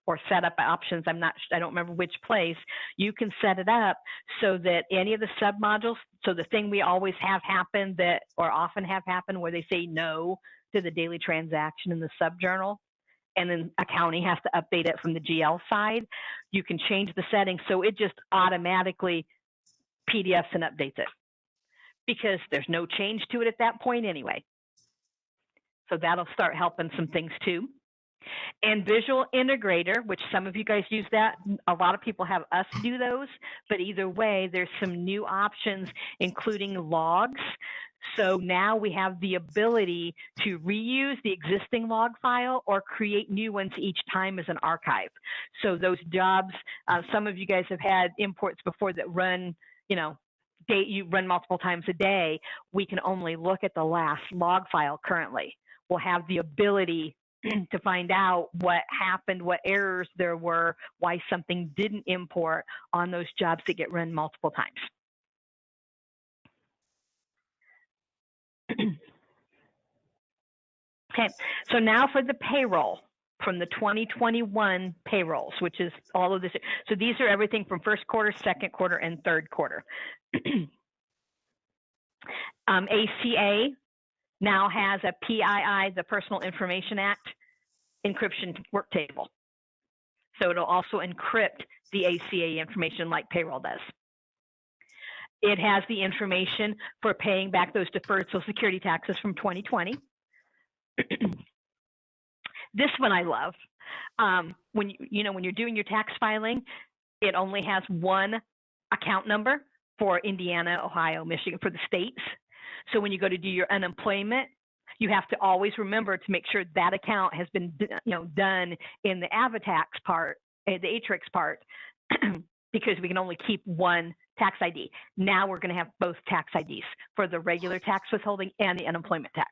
or setup options, I don't remember which place, you can set it up so that any of the submodules, so the thing we always have happen that, or often have happen where they say no to the daily transaction in the subjournal, and then accounting has to update it from the GL side, you can change the settings so it just automatically PDFs and updates it, because there's no change to it at that point anyway. So that'll start helping some things too. And Visual Integrator, which some of you guys use that. A lot of people have us do those, but either way, there's some new options, including logs. So now we have the ability to reuse the existing log file or create new ones each time as an archive. So those jobs, some of you guys have had imports before that run, you run multiple times a day. We can only look at the last log file currently. We'll have the ability to find out what happened, what errors there were, why something didn't import on those jobs that get run multiple times. Okay, so now for the payroll from the 2021 payrolls, which is all of this. So these are everything from first quarter, second quarter, and third quarter. ACA now has a PII, the Personal Information Act, encryption work table. So it'll also encrypt the ACA information like payroll does. It has the information for paying back those deferred Social Security taxes from 2020. This one I love. When you're doing your tax filing, it only has one account number for Indiana, Ohio, Michigan, for the states. So when you go to do your unemployment, you have to always remember to make sure that account has been done in the AvaTax part, the Atrix part, because we can only keep one tax ID. Now we're going to have both tax IDs for the regular tax withholding and the unemployment tax.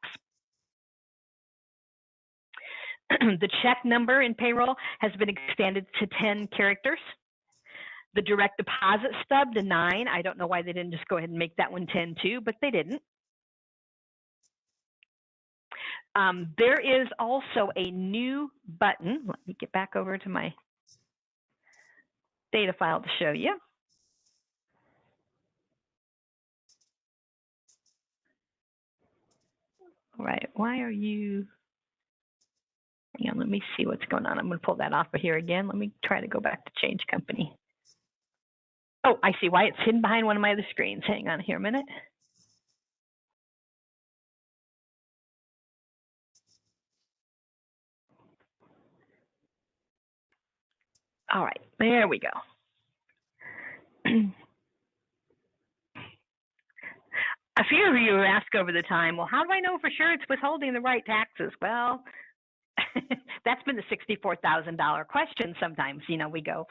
The check number in payroll has been extended to 10 characters. The direct deposit stub to 9. I don't know why they didn't just go ahead and make that one 10 too, but they didn't. There is also a new button. Let me get back over to my data file to show you. All right, why are you? Hang on, let me see what's going on. I'm going to pull that off of here again. Let me try to go back to change company. Oh, I see why it's hidden behind one of my other screens. Hang on here a minute. All right, there we go. A few of you have asked over the time, well, how do I know for sure it's withholding the right taxes? Well, that's been the $64,000 question sometimes. We go,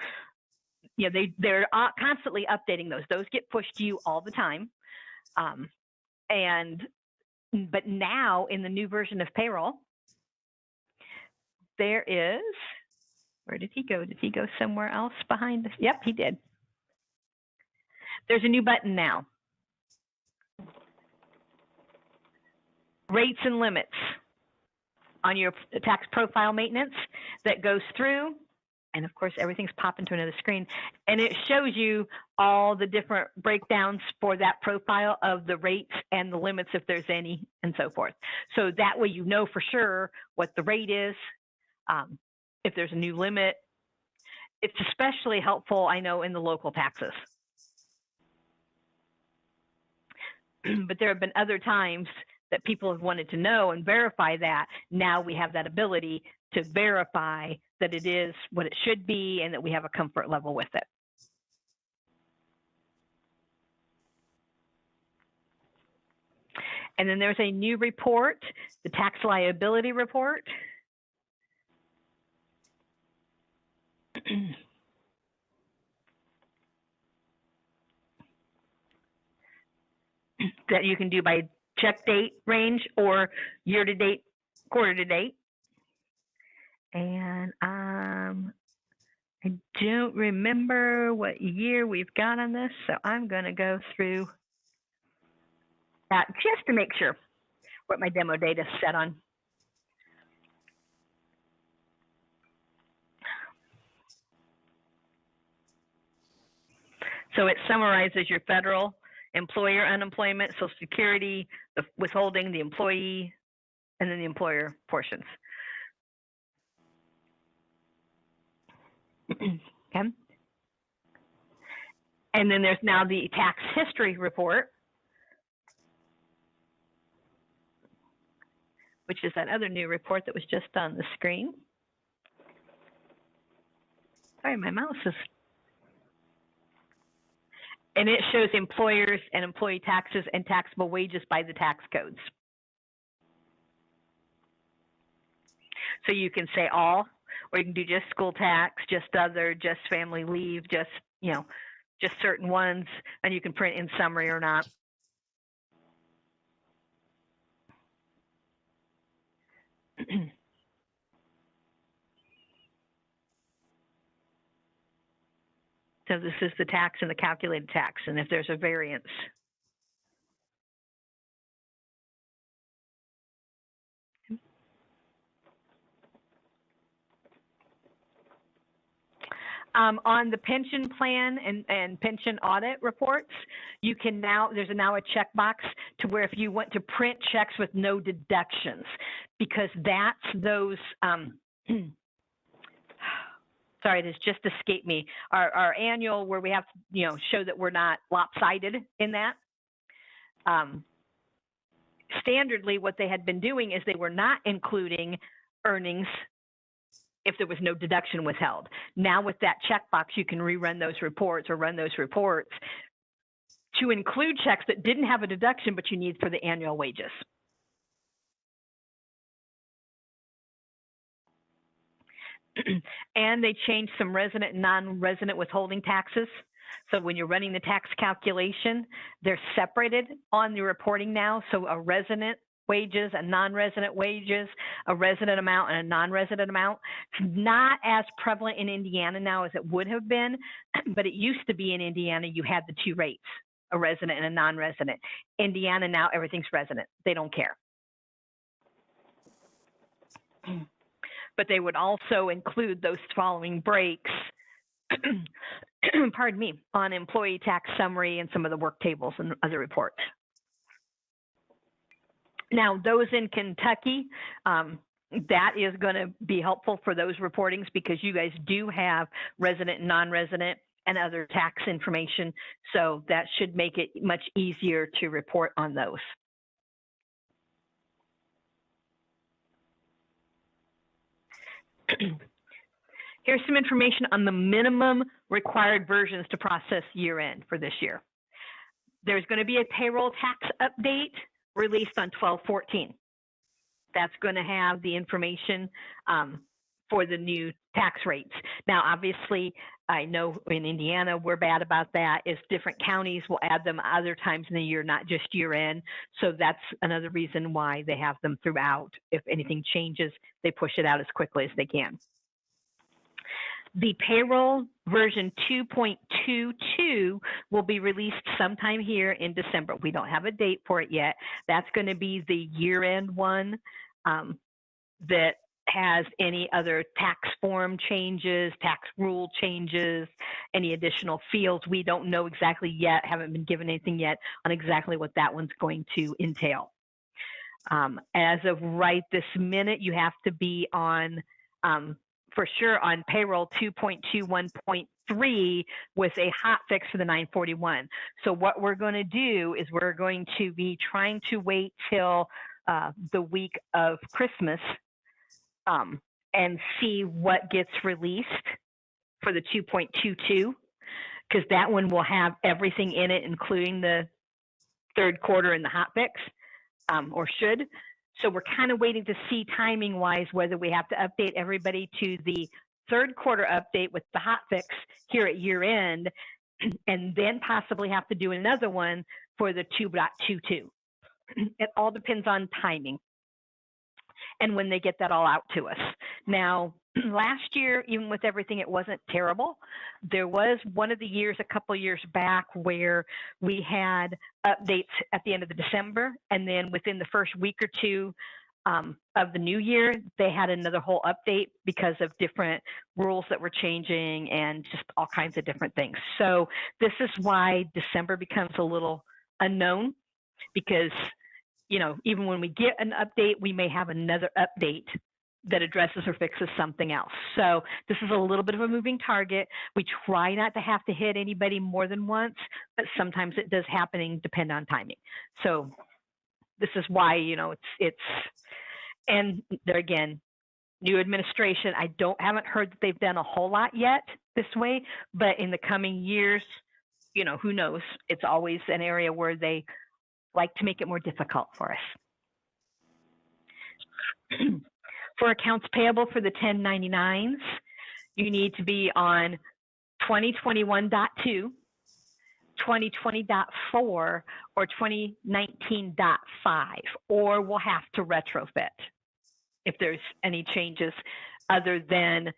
they're constantly updating those. Those get pushed to you all the time. But now in the new version of payroll, there is, where did he go? Did he go somewhere else behind us? Yep, he did. There's a new button now. Rates and limits on your tax profile maintenance that goes through. And of course, everything's popping to another screen. And it shows you all the different breakdowns for that profile of the rates and the limits, if there's any, and so forth. So that way you know for sure what the rate is, if there's a new limit. It's especially helpful, I know, in the local taxes. But there have been other times that people have wanted to know and verify that. Now we have that ability to verify that it is what it should be and that we have a comfort level with it. And then there's a new report, the tax liability report. That you can do by check date range or year to date, quarter to date. And I don't remember what year we've got on this, so I'm going to go through that just to make sure what my demo data is set on. So it summarizes your federal employer unemployment, Social Security, the withholding, the employee, and then the employer portions. Okay. And then there's now the tax history report, which is that other new report that was just on the screen. Sorry, my mouse is. And it shows employers and employee taxes and taxable wages by the tax codes. So you can say all, or you can do just school tax, just other, just family leave, just, just certain ones, and you can print in summary or not. So this is the tax and the calculated tax, and if there's a variance. On the pension plan and pension audit reports, you can now, there's now a checkbox to where if you want to print checks with no deductions, because that's those, sorry, it has just escaped me. Our annual where we have to, show that we're not lopsided in that. Standardly, what they had been doing is they were not including earnings if there was no deduction withheld. Now with that checkbox, you can rerun those reports or run those reports to include checks that didn't have a deduction, but you need for the annual wages. And they changed some resident and non-resident withholding taxes. So when you're running the tax calculation, they're separated on the reporting now. So a resident wages, a non-resident wages, a resident amount, and a non-resident amount. It's not as prevalent in Indiana now as it would have been, but it used to be in Indiana, you had the two rates, a resident and a non-resident. Indiana now, everything's resident. They don't care. But they would also include those following breaks, pardon me, on employee tax summary and some of the work tables and other reports. Now, those in Kentucky, that is going to be helpful for those reportings because you guys do have resident and non-resident and other tax information. So that should make it much easier to report on those. Here's some information on the minimum required versions to process year end for this year. There's going to be a payroll tax update released on 12/14. That's going to have the information for the new tax rates. Now, obviously, I know in Indiana, we're bad about that. Is different counties will add them other times in the year, not just year end. So that's another reason why they have them throughout. If anything changes, they push it out as quickly as they can. The payroll version 2.22 will be released sometime here in December. We don't have a date for it yet. That's going to be the year-end one that has any other tax form changes, tax rule changes, any additional fields. We don't know exactly yet, haven't been given anything yet on exactly what that one's going to entail. As of right this minute, you have to be on for sure on payroll 2.21.3 with a hot fix for the 941. So what we're going to do is we're going to be trying to wait till the week of Christmas and see what gets released for the 2.22, because that one will have everything in it, including the third quarter and the hot fix, or should. So we're kind of waiting to see timing wise whether we have to update everybody to the third quarter update with the hot fix here at year end, and then possibly have to do another one for the 2.22. It all depends on timing and when they get that all out to us. Now, last year, even with everything, it wasn't terrible. There was one of the years, a couple of years back, where we had updates at the end of the December, and then within the first week or two, of the new year, they had another whole update because of different rules that were changing and just all kinds of different things. So this is why December becomes a little unknown, because, you know, even when we get an update, we may have another update that addresses or fixes something else. So this is a little bit of a moving target. We try not to have to hit anybody more than once, but sometimes it does happen, depend on timing. So this is why, you know, it's and there again, new administration, I haven't heard that they've done a whole lot yet this way, but in the coming years, you know, who knows? It's always an area where they like to make it more difficult for us. For accounts payable for the 1099s, you need to be on 2021.2, 2020.4, or 2019.5, or we'll have to retrofit if there's any changes other than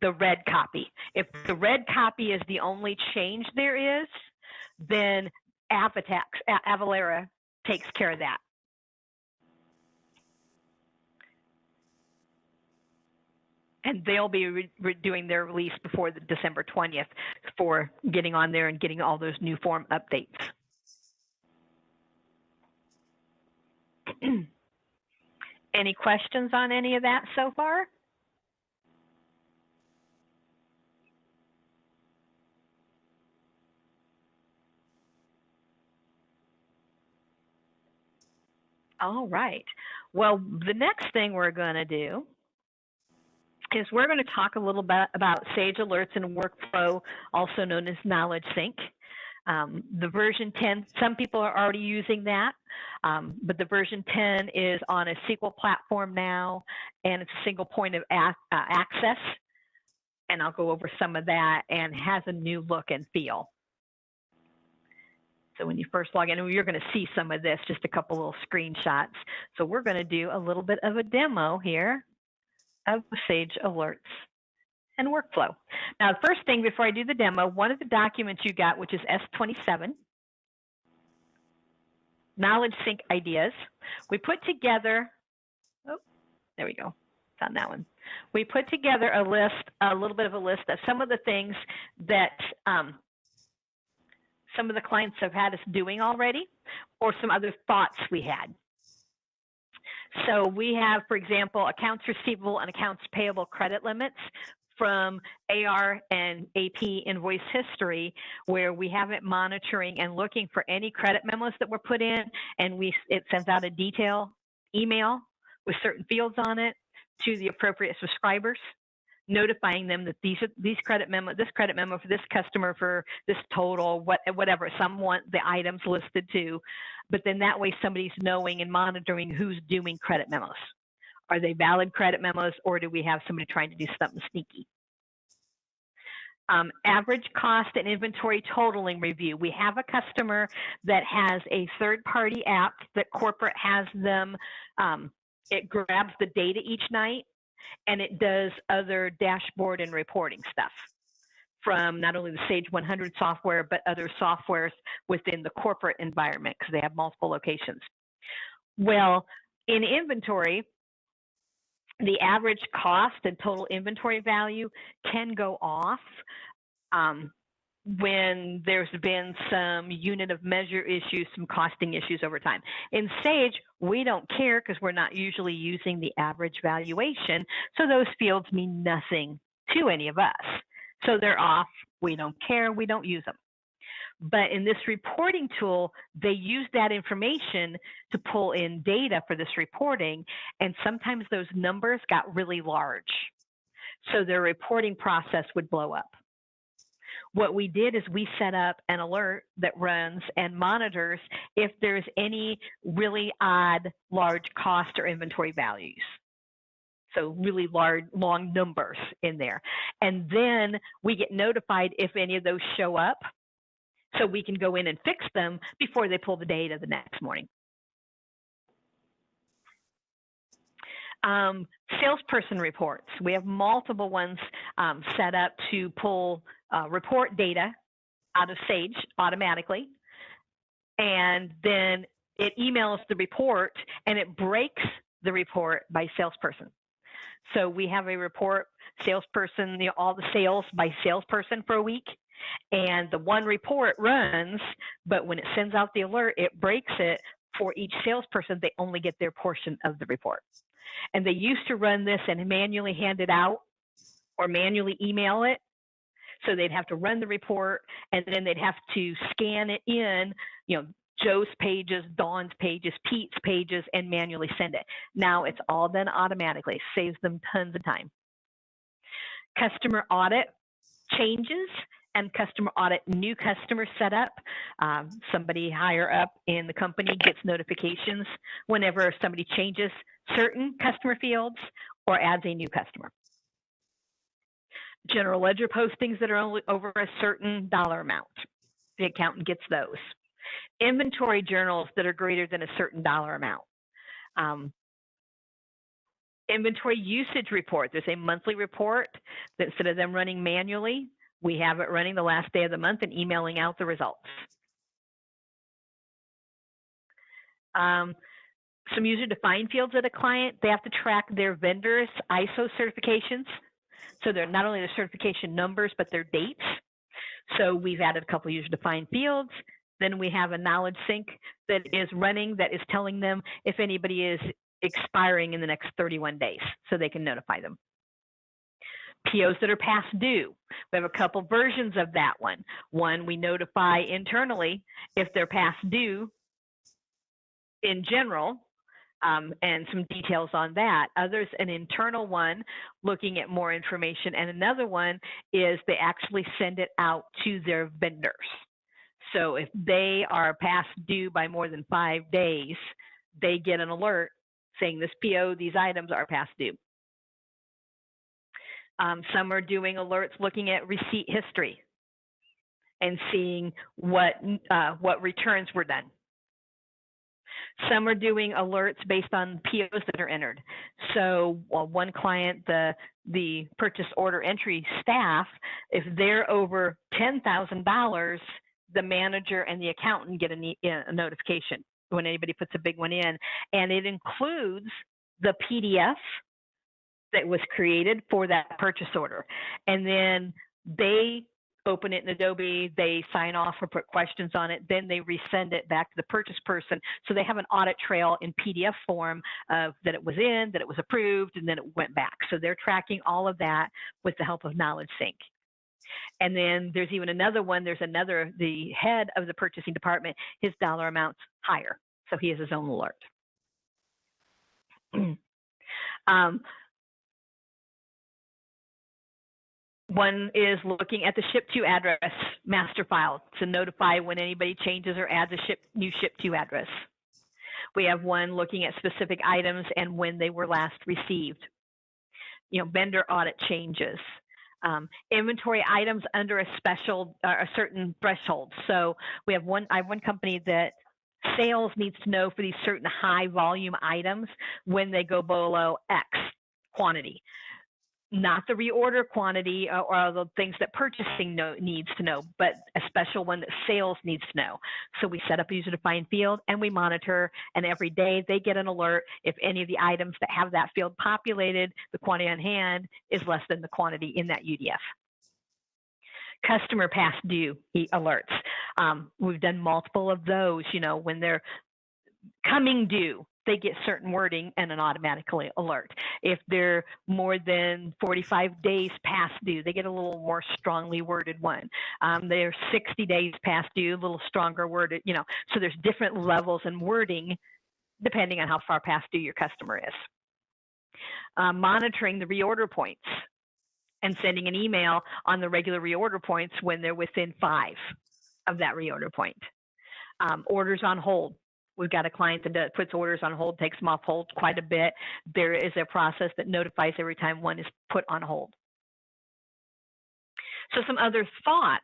the red copy. If the red copy is the only change there is, then Avalara takes care of that. And they'll be doing their release before the December 20th for getting on there and getting all those new form updates. Any questions on any of that so far? All right. Well, the next thing we're going to do is we're going to talk a little bit about Sage Alerts and Workflow, also known as Knowledge Sync. The version 10, some people are already using that, but the version 10 is on a SQL platform now, and it's a single point of access. And I'll go over some of that, and has a new look and feel. So when you first log in, and you're going to see some of this, just a couple little screenshots. So we're going to do a little bit of a demo here of Sage Alerts and Workflow. Now, the first thing before I do the demo, one of the documents you got, which is S27, Knowledge Sync Ideas, we put together, oh, there we go, found that one. We put together a list, a little bit of a list of some of the things that some of the clients have had us doing already, or some other thoughts we had. So we have, for example, accounts receivable and accounts payable credit limits from AR and AP invoice history, where we have it monitoring and looking for any credit memos that were put in, and it sends out a detail email with certain fields on it to the appropriate subscribers, notifying them that this credit memo for this customer for this total, whatever, some want the items listed too. But then that way somebody's knowing and monitoring who's doing credit memos. Are they valid credit memos, or do we have somebody trying to do something sneaky? Average cost and inventory totaling review. We have a customer that has a third-party app that corporate has them, it grabs the data each night, and it does other dashboard and reporting stuff from not only the Sage 100 software, but other softwares within the corporate environment, because they have multiple locations. Well, in inventory, the average cost and total inventory value can go off when there's been some unit of measure issues, some costing issues over time. In Sage, we don't care because we're not usually using the average valuation, so those fields mean nothing to any of us. So they're off, we don't care, we don't use them. But in this reporting tool, they use that information to pull in data for this reporting, and sometimes those numbers got really large. So their reporting process would blow up. What we did is we set up an alert that runs and monitors if there's any really odd, large cost or inventory values. So really large, long numbers in there. And then we get notified if any of those show up, so we can go in and fix them before they pull the data the next morning. Salesperson reports. We have multiple ones set up to pull report data out of Sage automatically. And then it emails the report, and it breaks the report by salesperson. So we have a report, salesperson, all the sales by salesperson for a week, and the one report runs, but when it sends out the alert, it breaks it for each salesperson. They only get their portion of the report. And they used to run this and manually hand it out or manually email it. So they'd have to run the report, and then they'd have to scan it in, Joe's pages, Dawn's pages, Pete's pages, and manually send it. Now it's all done automatically. Saves them tons of time. Customer audit changes and customer audit new customer setup. Somebody higher up in the company gets notifications whenever somebody changes certain customer fields or adds a new customer. General ledger postings that are only over a certain dollar amount. The accountant gets those. Inventory journals that are greater than a certain dollar amount. Inventory usage report. There's a monthly report that instead of them running manually, we have it running the last day of the month and emailing out the results. Some user-defined fields at a client, they have to track their vendors' ISO certifications. So they're not only the certification numbers, but their dates. So we've added a couple user-defined fields. Then we have a knowledge sync that is running that is telling them if anybody is expiring in the next 31 days, so they can notify them. POs that are past due. We have a couple versions of that one. One, we notify internally if they're past due in general, and some details on that. Others, an internal one looking at more information, and another one is they actually send it out to their vendors. So if they are past due by more than 5 days, they get an alert saying this PO, these items are past due. Some are doing alerts looking at receipt history and seeing what returns were done. Some are doing alerts based on POs that are entered. So one client, the purchase order entry staff, if they're over $10,000, the manager and the accountant get a notification when anybody puts a big one in. And it includes the PDF that was created for that purchase order. And then they open it in Adobe, they sign off or put questions on it, then they resend it back to the purchase person. So they have an audit trail in PDF form of that it was in, that it was approved, and then it went back. So they're tracking all of that with the help of Knowledge Sync. And then there's even another one, the head of the purchasing department, his dollar amount's higher. So he has his own alert. One is looking at the ship to address master file to notify when anybody changes or adds a new ship to address. We have one looking at specific items and when they were last received. Vendor audit changes. Inventory items under a certain threshold. So I have one company that sales needs to know for these certain high volume items when they go below X quantity. Not the reorder quantity or the things that purchasing needs to know, but a special one that sales needs to know. So we set up a user-defined field and we monitor, and every day they get an alert if any of the items that have that field populated, the quantity on hand is less than the quantity in that UDF. Customer past due alerts. We've done multiple of those, when they're coming due, they get certain wording and an automatic alert. If they're more than 45 days past due, they get a little more strongly worded one. They're 60 days past due, a little stronger worded, so there's different levels in wording depending on how far past due your customer is. Monitoring the reorder points and sending an email on the regular reorder points when they're within 5 of that reorder point. Orders on hold. We've got a client that puts orders on hold, takes them off hold quite a bit. There is a process that notifies every time one is put on hold. So some other thoughts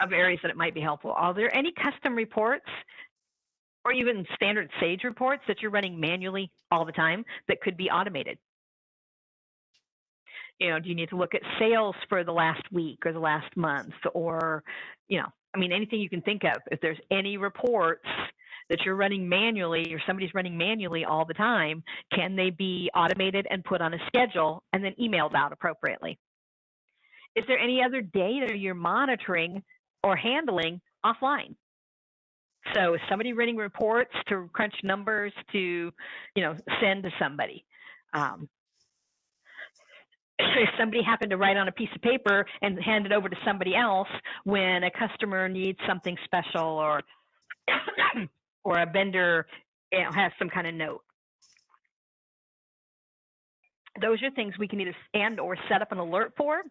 of areas that it might be helpful. Are there any custom reports or even standard Sage reports that you're running manually all the time that could be automated? Do you need to look at sales for the last week or the last month or, anything you can think of. If there's any reports that you're running manually or somebody's running manually all the time, can they be automated and put on a schedule and then emailed out appropriately? Is there any other data you're monitoring or handling offline? So is somebody running reports to crunch numbers to, send to somebody? If somebody happened to write on a piece of paper and hand it over to somebody else when a customer needs something special or or a vendor has some kind of note. Those are things we can either or set up an alert for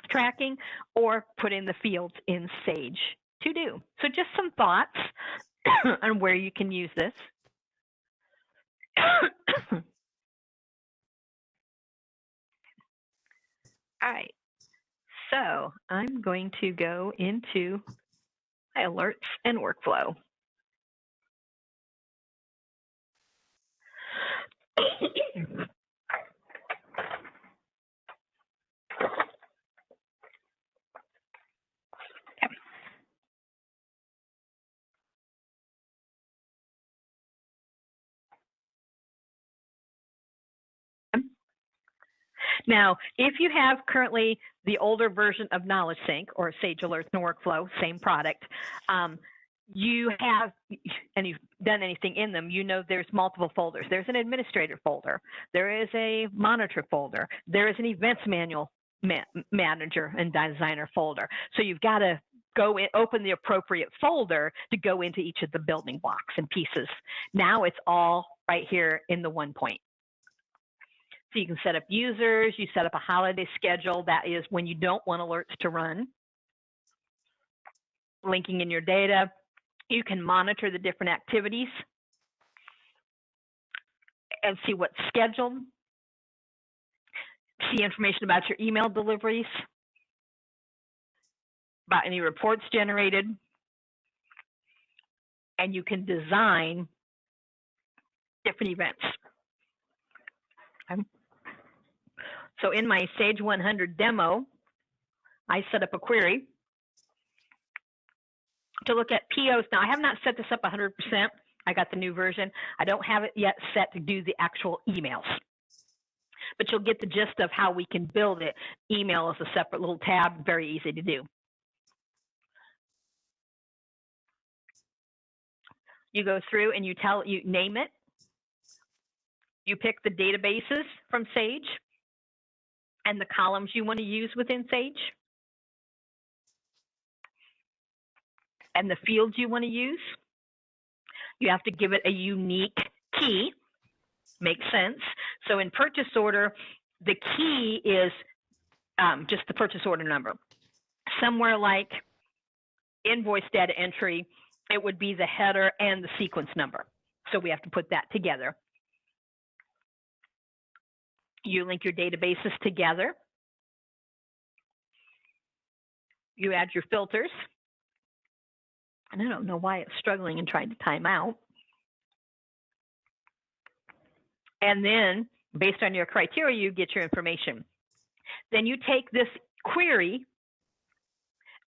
tracking or put in the fields in Sage to do. So just some thoughts on where you can use this. All right, so I'm going to go into my alerts and workflow. Now, if you have currently the older version of Knowledge Sync or Sage Alerts and Workflow, same product, you have, and you've done anything in them, there's multiple folders. There's an administrator folder. There is a monitor folder. There is an events manual manager and designer folder. So you've got to go in, open the appropriate folder to go into each of the building blocks and pieces. Now it's all right here in the one point. So you can set up users, you set up a holiday schedule. That is when you don't want alerts to run. Linking in your data. You can monitor the different activities and see what's scheduled. See information about your email deliveries, about any reports generated, and you can design different events. Okay. So in my Sage 100 demo, I set up a query to look at POs. Now, I have not set this up 100%. I got the new version. I don't have it yet set to do the actual emails. But you'll get the gist of how we can build it. Email is a separate little tab, very easy to do. You go through and you name it. You pick the databases from Sage and the columns you want to use within Sage and the fields you want to use. You have to give it a unique key. Makes sense. So in purchase order, the key is just the purchase order number. Somewhere like invoice data entry, it would be the header and the sequence number. So we have to put that together. You link your databases together. You add your filters. And I don't know why it's struggling and trying to time out. And then, based on your criteria, you get your information. Then you take this query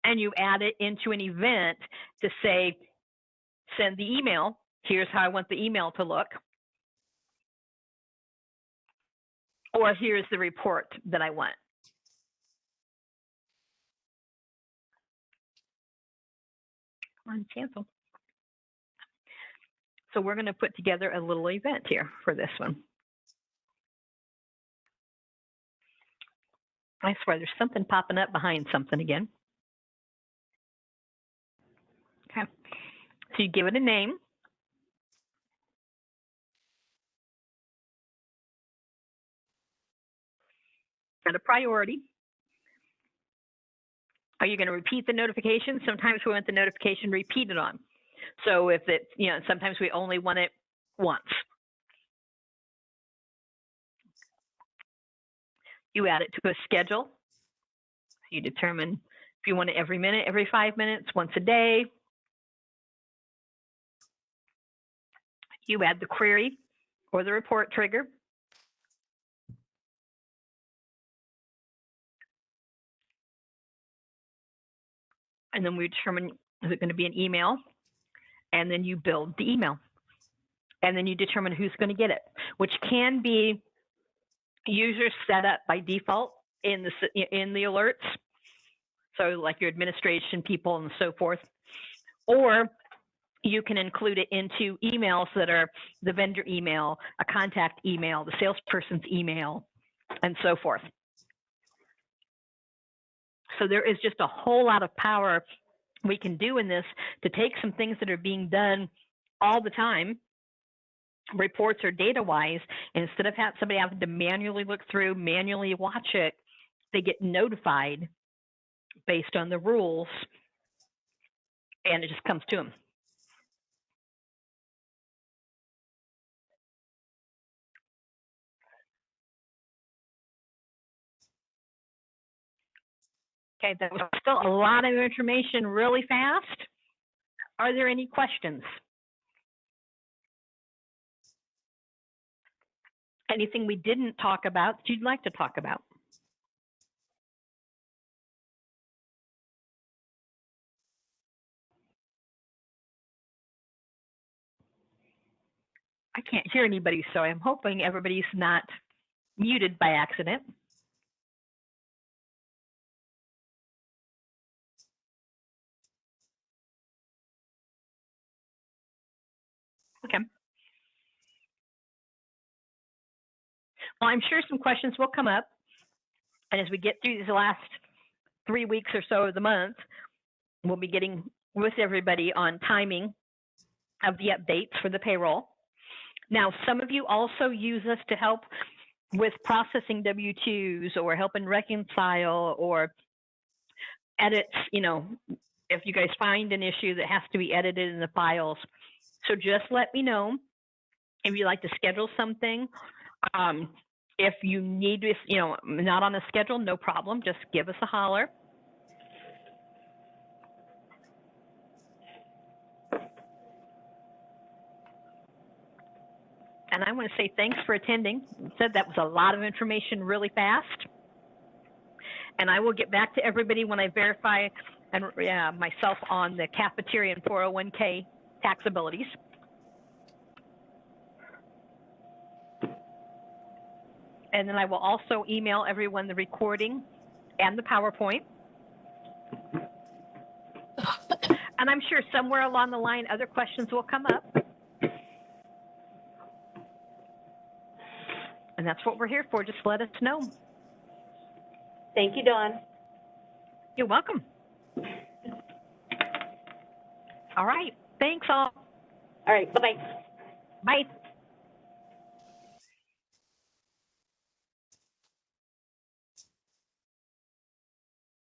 and you add it into an event to say, send the email. Here's how I want the email to look. Or here's the report that I want. Come on, cancel. So we're going to put together a little event here for this one. I swear there's something popping up behind something again. Okay. So you give it a name. And a priority. Are you going to repeat the notification? Sometimes we want the notification repeated on. So if it's, sometimes we only want it once. You add it to a schedule. You determine if you want it every minute, every 5 minutes, once a day. You add the query or the report trigger. And then we determine, is it going to be an email? and then you build the email. And then you determine who's going to get it, which can be users set up by default in the alerts. So like your administration people and so forth. Or you can include it into emails that are the vendor email, a contact email, the salesperson's email, and so forth. So there is just a whole lot of power we can do in this to take some things that are being done all the time, reports or data-wise, and instead of somebody having to manually look through, manually watch it, they get notified based on the rules, and it just comes to them. Okay, that was still a lot of information really fast. Are there any questions? Anything we didn't talk about that you'd like to talk about? I can't hear anybody, so I'm hoping everybody's not muted by accident. Okay. Well, I'm sure some questions will come up. And as we get through these last 3 weeks or so of the month, we'll be getting with everybody on timing of the updates for the payroll. Now, some of you also use us to help with processing W-2s or helping reconcile or edits, you know, if you guys find an issue that has to be edited in the files. So just let me know if you'd like to schedule something. If you need to, you know, not on a schedule, no problem. Just give us a holler. And I want to say thanks for attending. Said that was a lot of information really fast. And I will get back to everybody when I verify and myself on the cafeteria and 401k taxabilities. And then I will also email everyone the recording and the PowerPoint. And I'm sure somewhere along the line, other questions will come up. And that's what we're here for. Just let us know. Thank you, Dawn. You're welcome. All right. Thanks all. All right. Bye-bye. Bye.